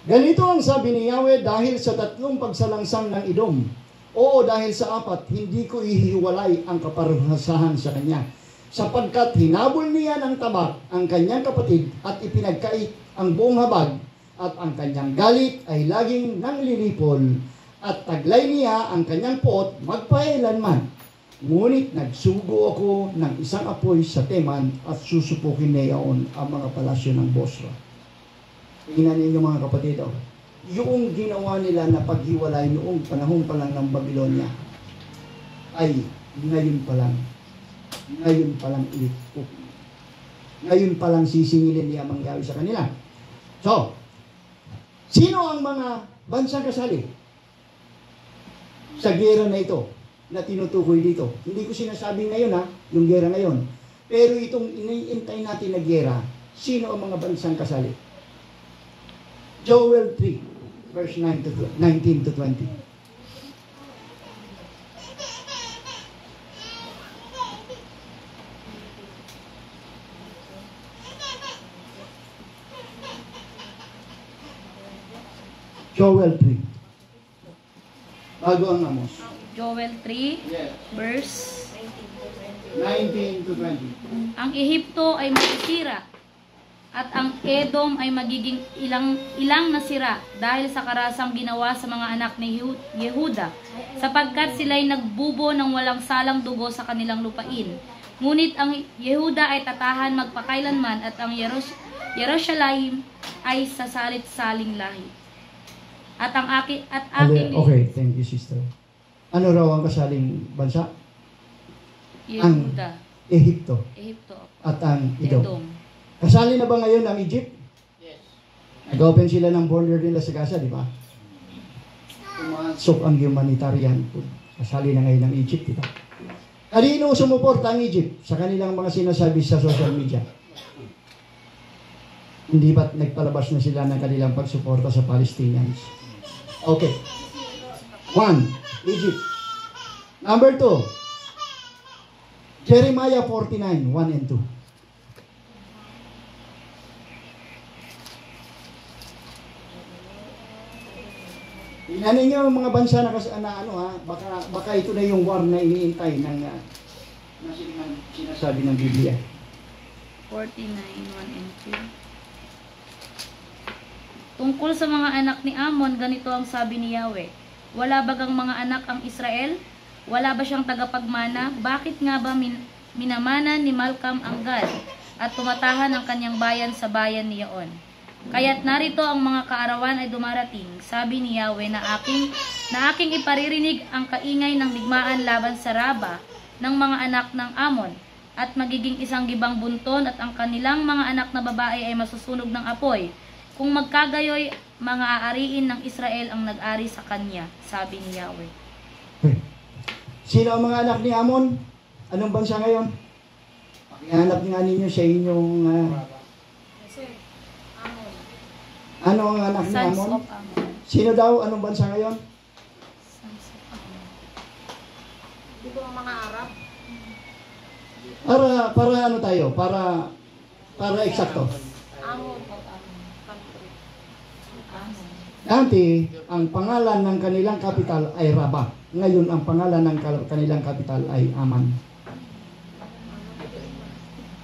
ganito ang sabi ni Yahweh, dahil sa 3 pagsalangsang ng Edom, oo, dahil sa 4, hindi ko ihiwalay ang kaparusahan sa kanya. Sapagkat hinabol niya ng tabak ang kanyang kapatid at ipinagkait ang buong habag, at ang kanyang galit ay laging nanglilipol, at taglay niya ang kanyang puot magpailanman. Ngunit nagsugo ako ng isang apoy sa Teman at susupukin niyaon ang mga palasyo ng Bosra. Tingnan ninyo mga kapatid, yung ginawa nila na paghiwalay noong panahon pa lang ng Babylonia ay ngayon pa lang ulit. Ngayon pa lang sisingilin niya manggawi sa kanila. So, sino ang mga bansang kasali sa gera na ito na tinutukoy dito? Hindi ko sinasabi ngayon yung gera ngayon. Pero itong iniintay natin na gera, sino ang mga bansang kasali? Joel 3, verse 19 to 20. Joel 3. Bago ang Amos. Joel 3, Yes. verse 19 to 20. Ang Ehipto ay masisira at ang Edom ay magiging ilang nasira dahil sa karasang ginawa sa mga anak ni Yehuda, sapagkat sila'y nagbubo ng walang salang dugo sa kanilang lupain. Ngunit ang Yehuda ay tatahan magpakailanman, at ang Jerusalem ay sasalit-saling lahi. At ang aking Okay, thank you, sister. Ano raw ang kasaling bansa? Yehuda, Ehipto Ehipto, at ang Edom. Edom. Kasali na ba ngayon ang Egypt? Yes. Nag-open sila ng border nila sa Gaza, di ba? Pumasok ang humanitarian food. Kasali na ngayon ang Egypt, di ba? Kanino sumuporta ang Egypt sa kanilang mga sinasabi sa social media? Hindi ba't nagpalabas na sila ng kanilang pagsuporta sa Palestinians? Okay. 1, Egypt. Number 2, Jeremiah 49, 1 and 2. Tingnan ninyo ang mga bansa na baka ito na yung war na iniintay ng sinasabi ng Biblia. 49, 1 and 2. Tungkol sa mga anak ni Amon, ganito ang sabi ni Yahweh. Wala bagang mga anak ang Israel? Wala ba siyang tagapagmana? Bakit nga ba minamana ni Malcolm ang Gad at tumatahan ang kanyang bayan sa bayan niyaon? Kaya't narito ang mga kaarawan ay dumarating, sabi ni Yahweh, na aking iparirinig ang kaingay ng digmaan laban sa Raba ng mga anak ng Amon, at magiging isang gibang bunton, at ang kanilang mga anak na babae ay masusunog ng apoy. Kung magkagayoy, mga aariin ng Israel ang nag-ari sa kanya, sabi ni Yahweh. Sino ang mga anak ni Amon? Anong bansa ngayon? Pakihanap nga ninyo sa inyong... ano ang anak ni Sons Amon? of Ammon. Sino daw? Anong bansa ngayon? Sons of Ammon. Di ba ang mga Arab? Para ano tayo? Para eksakto. Amon. Country. Ammon. Dati, ang pangalan ng kanilang kapital ay Raba. Ngayon, ang pangalan ng kanilang kapital ay Aman.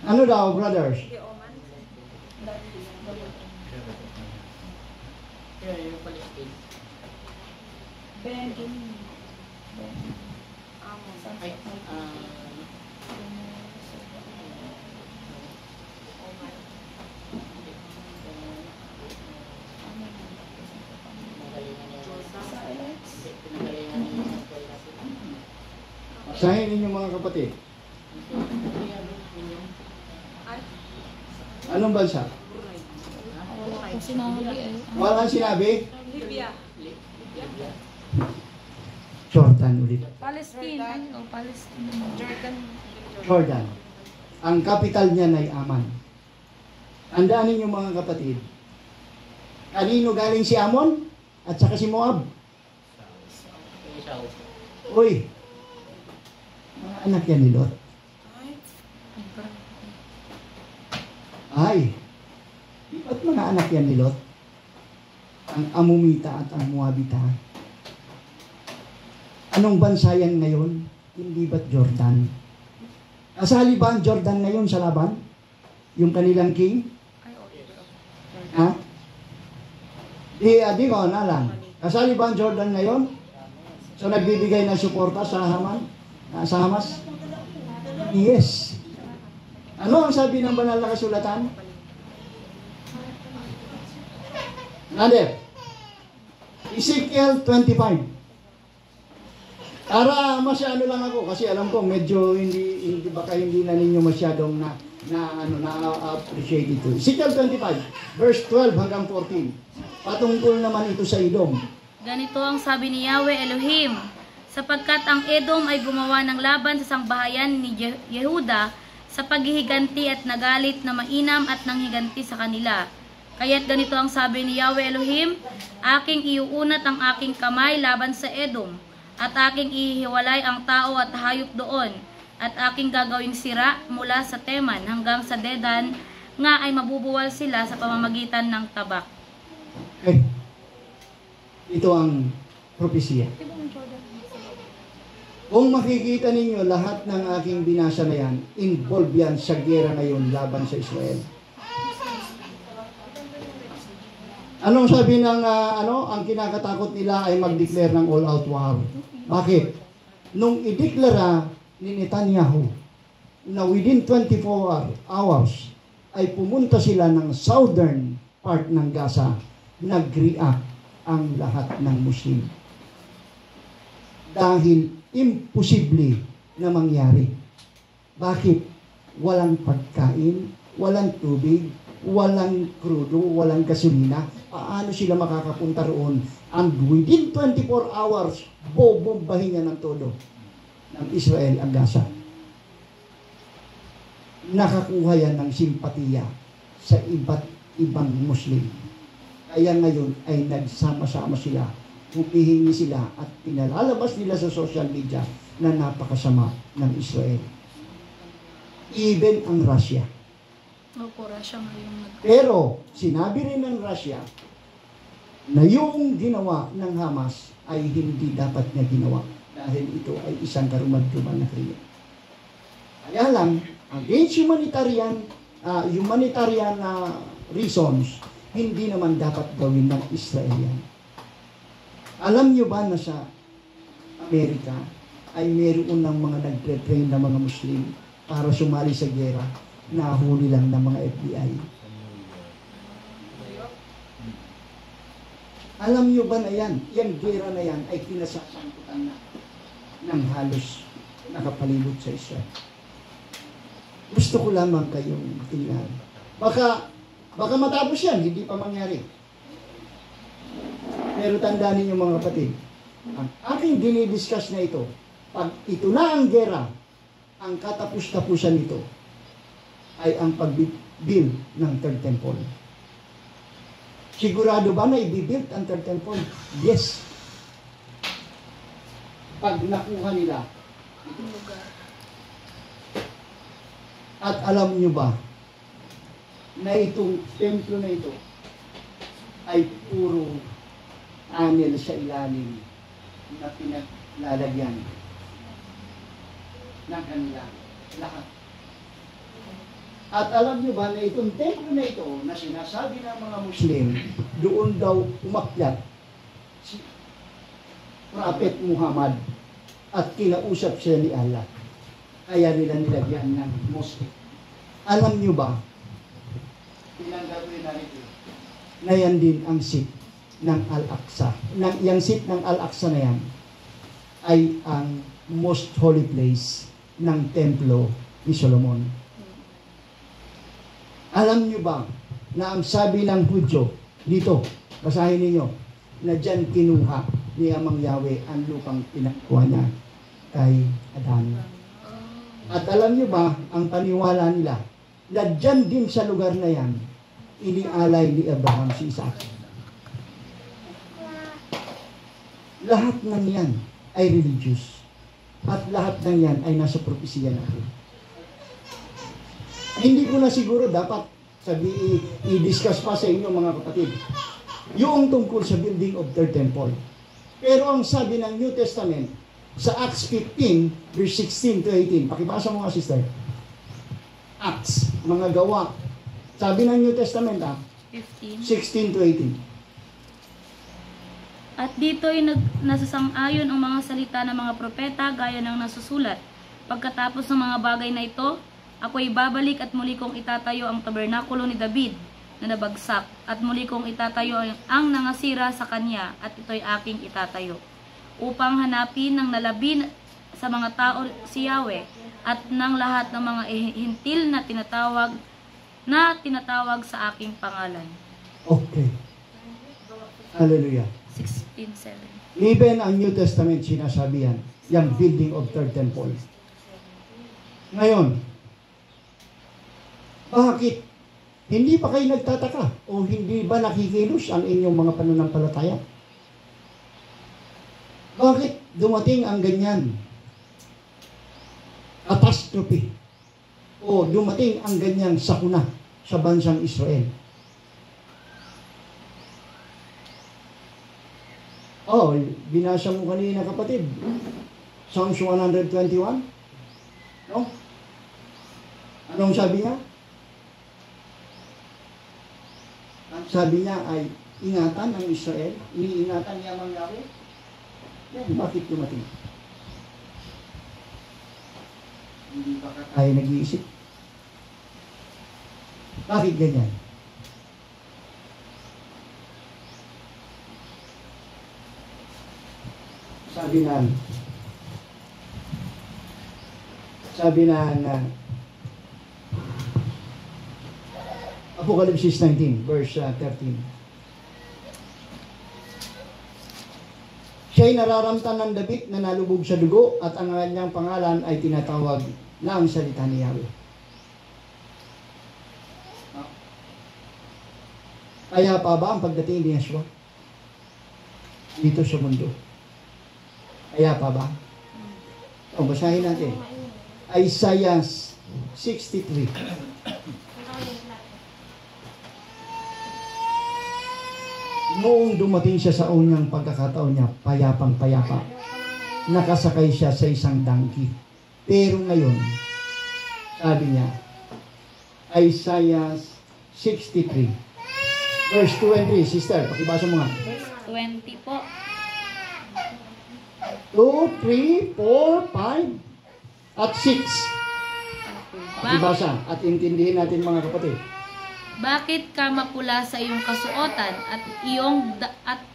Ano daw, brothers? Hindi, Oman. Basahin ninyo mga kapatid. Anong bansa? Kung sinabi ay Walang sinabi? Libya. Jordan ulit. Palestine. Ay, oh, Palestine. Jordan. Jordan. Ang capital niyan ay Amman. Tandaan ninyo mga kapatid. Kanino galing si Ammon? At saka si Moab? Uy! Mga anak yan ni Lot. Ay! Ba't mga anak yan ni Lot? Ang Amumita at ang Moabita. Anong bansa yan ngayon? Hindi ba't Jordan? Kasali ba ang Jordan ngayon sa laban? Yung kanilang king? Ha? Di ko na lang. Kasali ba ang Jordan ngayon? So nagbibigay ng suporta sa Hamas? Yes. Ano ang sabi ng banal na kasulatan? Nader. Ezekiel 25. Para masyado lang ako kasi alam ko medyo hindi baka hindi na ninyo masyadong na-appreciate ito. Ezekiel 25 verse 12 hanggang 14. Patungkol naman ito sa Edom. Ganito ang sabi ni Yahweh Elohim, sapagkat ang Edom ay gumawa ng laban sa sangbahayan ni Yehuda sa paghihiganti at nagalit na mainam at nanghiganti sa kanila. Kaya't ganito ang sabi ni Yahweh Elohim, aking iuunat ang aking kamay laban sa Edom, at aking ihiwalay ang tao at hayop doon, at aking gagawing sira mula sa Teman hanggang sa Dedan, nga ay mabubuwal sila sa pamamagitan ng tabak. Okay. Ito ang propesya. Kung makikita ninyo lahat ng aking binasa na yan, involved yan sa gera ngayon laban sa Israel. Anong sabi ng ang kinakatakot nila ay mag-declare ng all-out war. Bakit? Nung ideklara ni Netanyahu na within 24 hours ay pumunta sila ng southern part ng Gaza, nag-react ang lahat ng Muslim. Dahil imposible na mangyari. Bakit? Walang pagkain, walang tubig, walang krudo, walang gasolina. Paano sila makakapunta roon? And within 24 hours, bobombahin niya ng todo ng Israel ang Gaza. Nakakuha yan ng simpatiya sa iba't ibang Muslim. Kaya ngayon ay nagsama-sama sila, humihingi sila at pinalalabas nila sa social media na napakasama ng Israel. Even ang Russia. Opo, Russia ngayon. Pero sinabi rin ng Russia na yung ginawa ng Hamas ay hindi dapat niya ginawa dahil ito ay isang karumad-duman na krimen. Kaya lang, against humanitarian reasons, hindi naman dapat gawin ng Israel yan. Alam niyo ba na sa Amerika ay meron ng mga nagtre-train na mga Muslim para sumali sa gera, nahuli lang ng mga FBI. Alam niyo ba na yan, yung gera na yan ay kinasasangkutan na ng halos nakapalibot sa Israel. Gusto ko lamang kayong tingnan. Baka matapos yan, hindi pa mangyari. Pero tandaan ninyo mga kapatid, ang aking dinidiscuss na ito, pag ito na ang gera, ang katapus-tapusan nito ay ang pag-build ng Third Temple. Sigurado ba na i-build ang Third Temple? Yes. Pag nakuha nila itong lugar. At alam nyo ba na itong templo na ito ay puro anil sa ilalim na pinaglalagyan ng kanila lahat. At alam nyo ba na itong templo na ito na sinasabi ng mga Muslim, doon daw umakyat si Prophet Muhammad at kinausap siya ni Allah. Kaya nila nilagyan ng mosque. Alam nyo ba, ilang gagawin na ito, na yan din ang seat ng Al-Aqsa. Yung seat ng Al-Aqsa na yan ay ang most holy place ng templo ni Solomon. Alam nyo ba na ang sabi ng Hudyo, dito, basahin ninyo, na dyan kinuha ni Amang Yahweh ang lupang pinakuha niya kay Adan. At alam nyo ba, ang paniwala nila, na dyan din sa lugar na yan, inialay ni Abraham si Isaac. Lahat ng yan ay religious. At lahat ng yan ay nasa propesiya natin. Hindi ko na siguro dapat i-discuss pa sa inyo mga kapatid yung tungkol sa building of third temple. Pero ang sabi ng New Testament sa Acts 15 verse 16 to 18, pakibasa mo nga sister. Acts, mga gawa. Sabi ng New Testament 15. 16 to 18. At dito'y nasasang-ayon ang mga salita ng mga propeta gaya ng nasusulat. Pagkatapos ng mga bagay na ito, ako'y babalik at muli kong itatayo ang tabernakulo ni David na nabagsak, at muli kong itatayo ang nangasira sa kanya, at ito'y aking itatayo, upang hanapin ng nalabi sa mga tao si Yahweh at ng lahat ng mga hintil na tinatawag sa aking pangalan. Okay. Hallelujah. 16:7. Even ang New Testament sinasabi yan, yung building of third temple. Ngayon, bakit hindi pa kayo nagtataka o hindi ba nakikilos ang inyong mga pananampalataya? Bakit dumating ang ganyan catastrophe o dumating ang ganyang sakuna sa bansang Israel? Oh, binasa mo kanina kapatid. Psalms 121. No? Anong sabi niya? Ang sabi niya ay ingatan ng Israel, iniingatan niya ang Yahweh. Yan, bakit dumating? Hindi ba tayo nag-iisip? Bakit ganyan? Sabi na Apocalypse 19, verse 13. Siya'y nararamtan ng dabik na nalubog sa dugo, at ang kanyang pangalan ay tinatawag na ang salita ni Yahweh. Kaya pa ba ang pagdating ni Yeshua dito sa mundo? Kaya pa ba? O, basahin natin. Isaiah 63. Noong dumating siya sa unang pagkakataon niya, payapang-payapa. Nakasakay siya sa isang donkey. Pero ngayon, sabi niya, Isaiah 63, verse 2 and 3. Sister, pakibasa mo nga. Verse 20 po. 2, 3, 4, 5, at 6. Pakibasa at intindihin natin mga kapatid. Bakit ka mapula sa iyong kasuotan at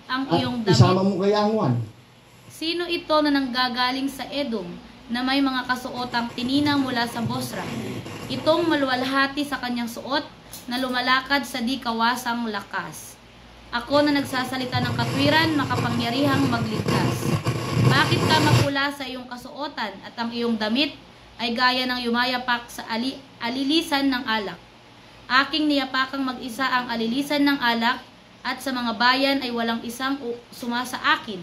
ang iyong damit? Isama mo kay Angwan. Sino ito na nanggagaling sa Edom na may mga kasuotang tinina mula sa Bosra? Itong maluwalhati sa kanyang suot na lumalakad sa di kawasang lakas. Ako na nagsasalita ng katwiran, makapangyarihang magligtas. Bakit ka mapula sa iyong kasuotan at ang iyong damit ay gaya ng yumayapak sa alilisan ng alak? Aking niyapakang mag-isa ang alilisan ng alak, at sa mga bayan ay walang isang sumasa akin.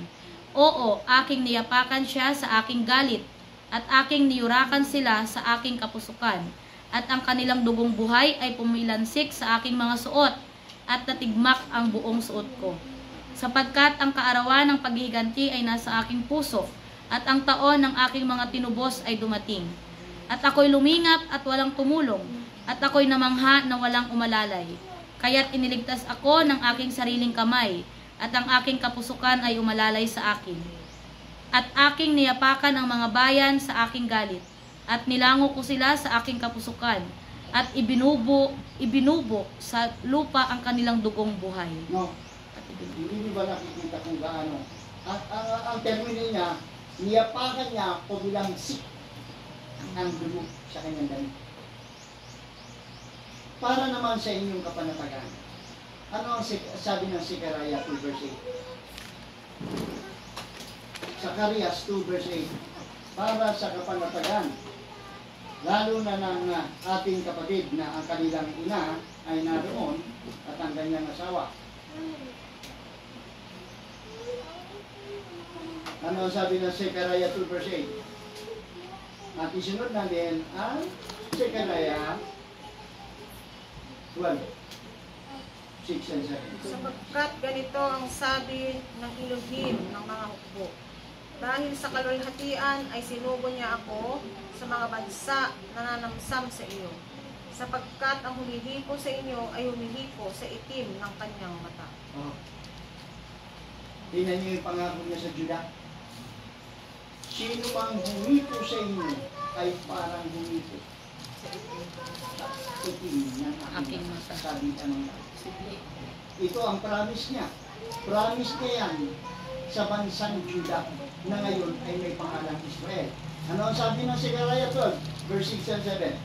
Oo, aking niyapakan siya sa aking galit, at aking niyurakan sila sa aking kapusukan. At ang kanilang dugong buhay ay pumilansik sa aking mga suot, at natigmak ang buong suot ko. Sapagkat ang kaarawan ng paghihiganti ay nasa aking puso, at ang taon ng aking mga tinubos ay dumating. At ako'y lumingap at walang tumulong, at ako'y namangha na walang umalalay. Kaya't iniligtas ako ng aking sariling kamay, at ang aking kapusukan ay umalalay sa akin. At aking niyapakan ang mga bayan sa aking galit, at nilango ko sila sa aking kapusukan, at ibinubo sa lupa ang kanilang dugong buhay. No. Hindi niyo ba nakikita kung gaano? Ang termino niya, niyapakan niya o bilang sik ang dugo sa kanyang damit. Para naman sa inyong kapanatagan. Ano ang sabi ng Zechariah 2 verse 8? Zacarias 2 verse 8. Para sa kapanatagan, lalo na ng ating kapatid na ang kanilang ina ay naroon at ang kanyang asawa. Ano ang sabi ng Zechariah 2 verse 8? At isunod natin ang Zechariah 12, 6 and 7. Sapagkat ganito ang sabi ng Elohim ng mga hukbo. Dahil sa kalwalhatian ay sinubo niya ako sa mga bansa na nanamsam sa iyo. Sapagkat ang humihipo sa inyo ay humihipo sa itim ng kanyang mata. Oh. Tingnan niyo yung pangako niya sa Judah. Sino mang humipo sa inyo ay parang humipo sa itim ng aking mata. Sabi ng ito ang promise niya. Promise niya yan sa bansang Judah na ngayon ay may pangalang Israel. Ano ang sabi ng Zechariah 12, verse 6 and 7?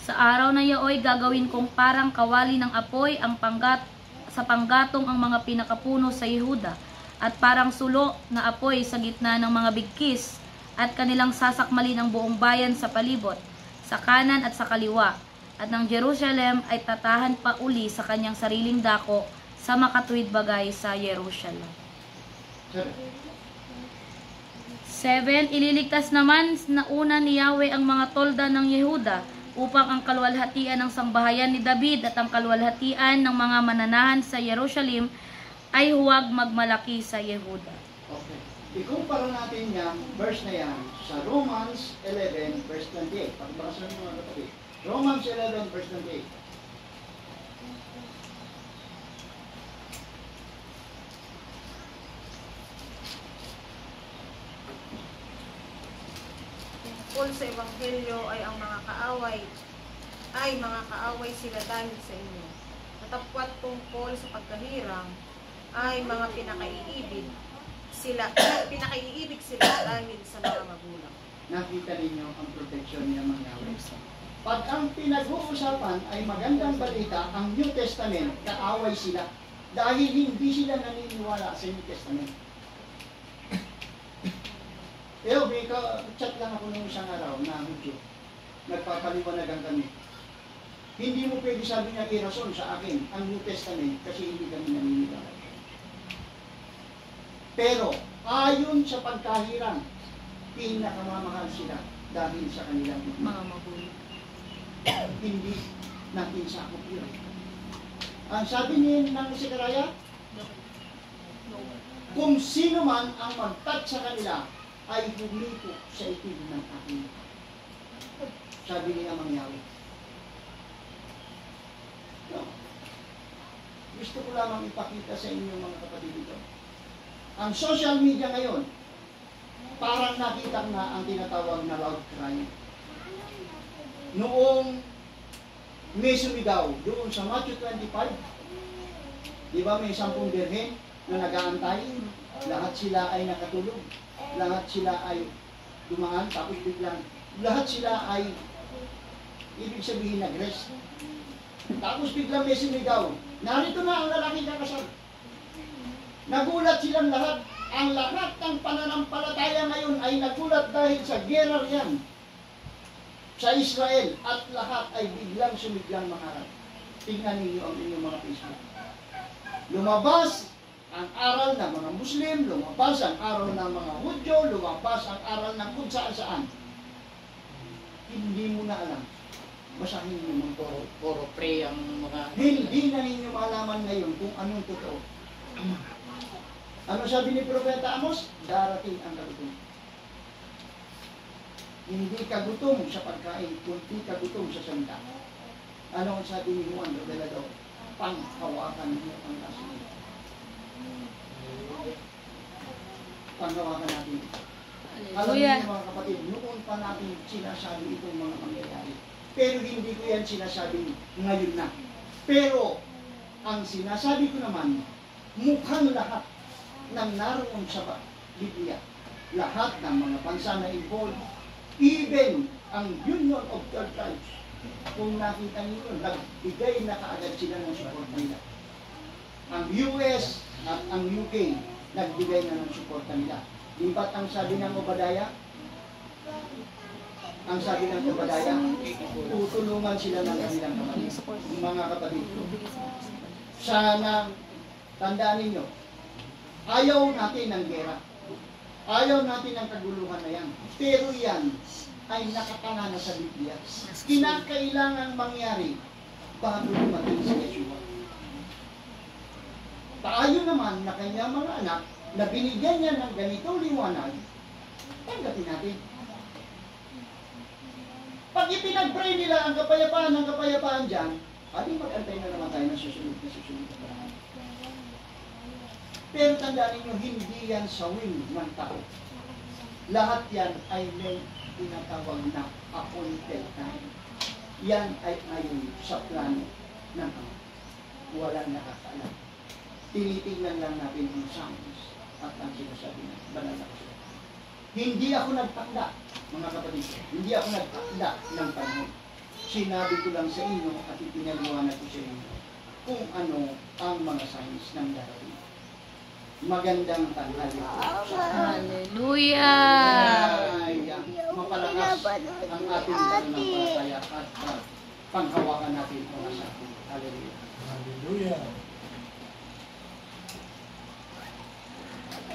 Sa araw na iyo'y gagawin kong parang kawali ng apoy ang sa panggatong ang mga pinakapuno sa Yehuda, at parang sulo na apoy sa gitna ng mga bigkis, at kanilang sasakmalin ang buong bayan sa palibot, sa kanan at sa kaliwa, at ng Jerusalem ay tatahan pa uli sa kanyang sariling dako sa makatuwid bagay sa Jerusalem. 7. Ililigtas naman na una ni Yahweh ang mga tolda ng Yehuda upang ang kalwalhatian ng sangbahayan ni David at ang kalwalhatian ng mga mananahan sa Jerusalem ay huwag magmalaki sa Yehuda. Okay. Ikumpara natin yan, verse na yan, sa Romans 11, verse 28. Pagbasahin mo mga kapatid. Romans 11, verse 28. Tungkol sa Ebanghelyo ay ang mga kaaway sila dahil sa inyo. Natapwat tungkol sa pagkahirang ay mga pinakaiibig sila dahil sa mga magulang. Nakita ninyo ang protection niya mga Yahweh. Pag ang pinag-uusapan ay magandang balita, ang New Testament, kaaway sila. Dahil hindi sila naniniwala sa New Testament. Chat lang ako nung isang araw na Hudyo. Nagpapaliwanagan kami. Hindi mo pwede sabi niya irason sa akin ang New Testament kasi hindi kami naniniwala. Pero ayon sa pagkahirang, pinakamamahal sila dahil sa kanilang Mga magulang. hindi natin sakop yun. Ang sabi niya ng Zechariah, kung sino man ang mag-touch sa kanila ay humiko sa itim ng aking. Sabi niya Amang Yahweh. No. Gusto ko lamang ipakita sa inyo mga kapatid ito. Ang social media ngayon, parang nakita na ang tinatawag na loud cry. Noong may sumigaw doon sa Matthew 25, di ba may 10 birhen na nag-aantay, lahat sila ay nakatulog, lahat sila ay dumaan, tapos biglang, lahat sila ay, ibig sabihin nag-rest. Tapos biglang may sumigaw, narito na ang lalaking kakasal. Nagulat silang lahat. Ang lahat ng pananampalataya ngayon ay nagulat dahil sa gera yan sa Israel at lahat ay biglang sumiglang maharap. Tingnan ninyo ang inyong mga Facebook. Lumabas ang aral ng mga Muslim, lumabas ang aral ng mga Hudyo, lumabas ang aral ng kung saan-saan. Hindi mo na alam. Basahin mo mga Puro pray ang mga... Hindi na ninyo malaman ngayon kung anong totoo. Ano sabi ni Propeta Amos? Darating ang kagutom. Hindi kagutom sa pagkain, kundi kagutom sa salita. Ano ang sabi ni Juan Revelador? Panghawakan mo ang kasunod. Panghawakan natin. Alam niyo mga kapatid, noon pa natin sinasabi itong mga mangyayari. Pero hindi ko yan sinasabi ngayon na. Pero, ang sinasabi ko naman, mukhang lahat ng naroon sa Biblia, lahat ng mga bansa na involved, even ang Union of Third Tribes, kung nakita niyo, nagbigay na kaagad sila ng support nila. Ang US at ang UK, nagbigay na ng support nila. Di ba't ang sabi ng Obadiah? Ang sabi ng Obadiah, tutulungan sila ng kanilang kapatid. Mga kapatid ko. Sana, tandaan ninyo, ayaw natin ng gera. Ayaw natin ng kaguluhan na yan. Pero yan ay nakatanga na sa Biblia. Kinakailangan mangyari bago dumating si Yeshua. Tayo naman na kanyang mga anak na binigyan niya ng ganitong liwanag, tanggapin natin. Pag ipinag-pray nila ang kapayapaan dyan, ating mag-antay na naman tayo ng susunod na paraan. Pero tandaan ninyo, hindi yan sa will ng tao. Lahat yan ay may tinatawag na appointed time. Yan ay ayon sa plano ng Ama. Walang nakakaalam. Tinitingnan lang natin ang signs at ang sinasabi ng banal na kasulatan. Hindi ako nagtakda, mga kapatid. Hindi ako nagtakda ng panahon. Sinabi ko lang sa inyo at ipinaliwanag ko sa inyo kung ano ang mga signs ng darating. Magandang tanghali. Hallelujah! Ay, mapalakas ang ating pananampalataya at panghawakan natin ang sa atin. Hallelujah. Hallelujah.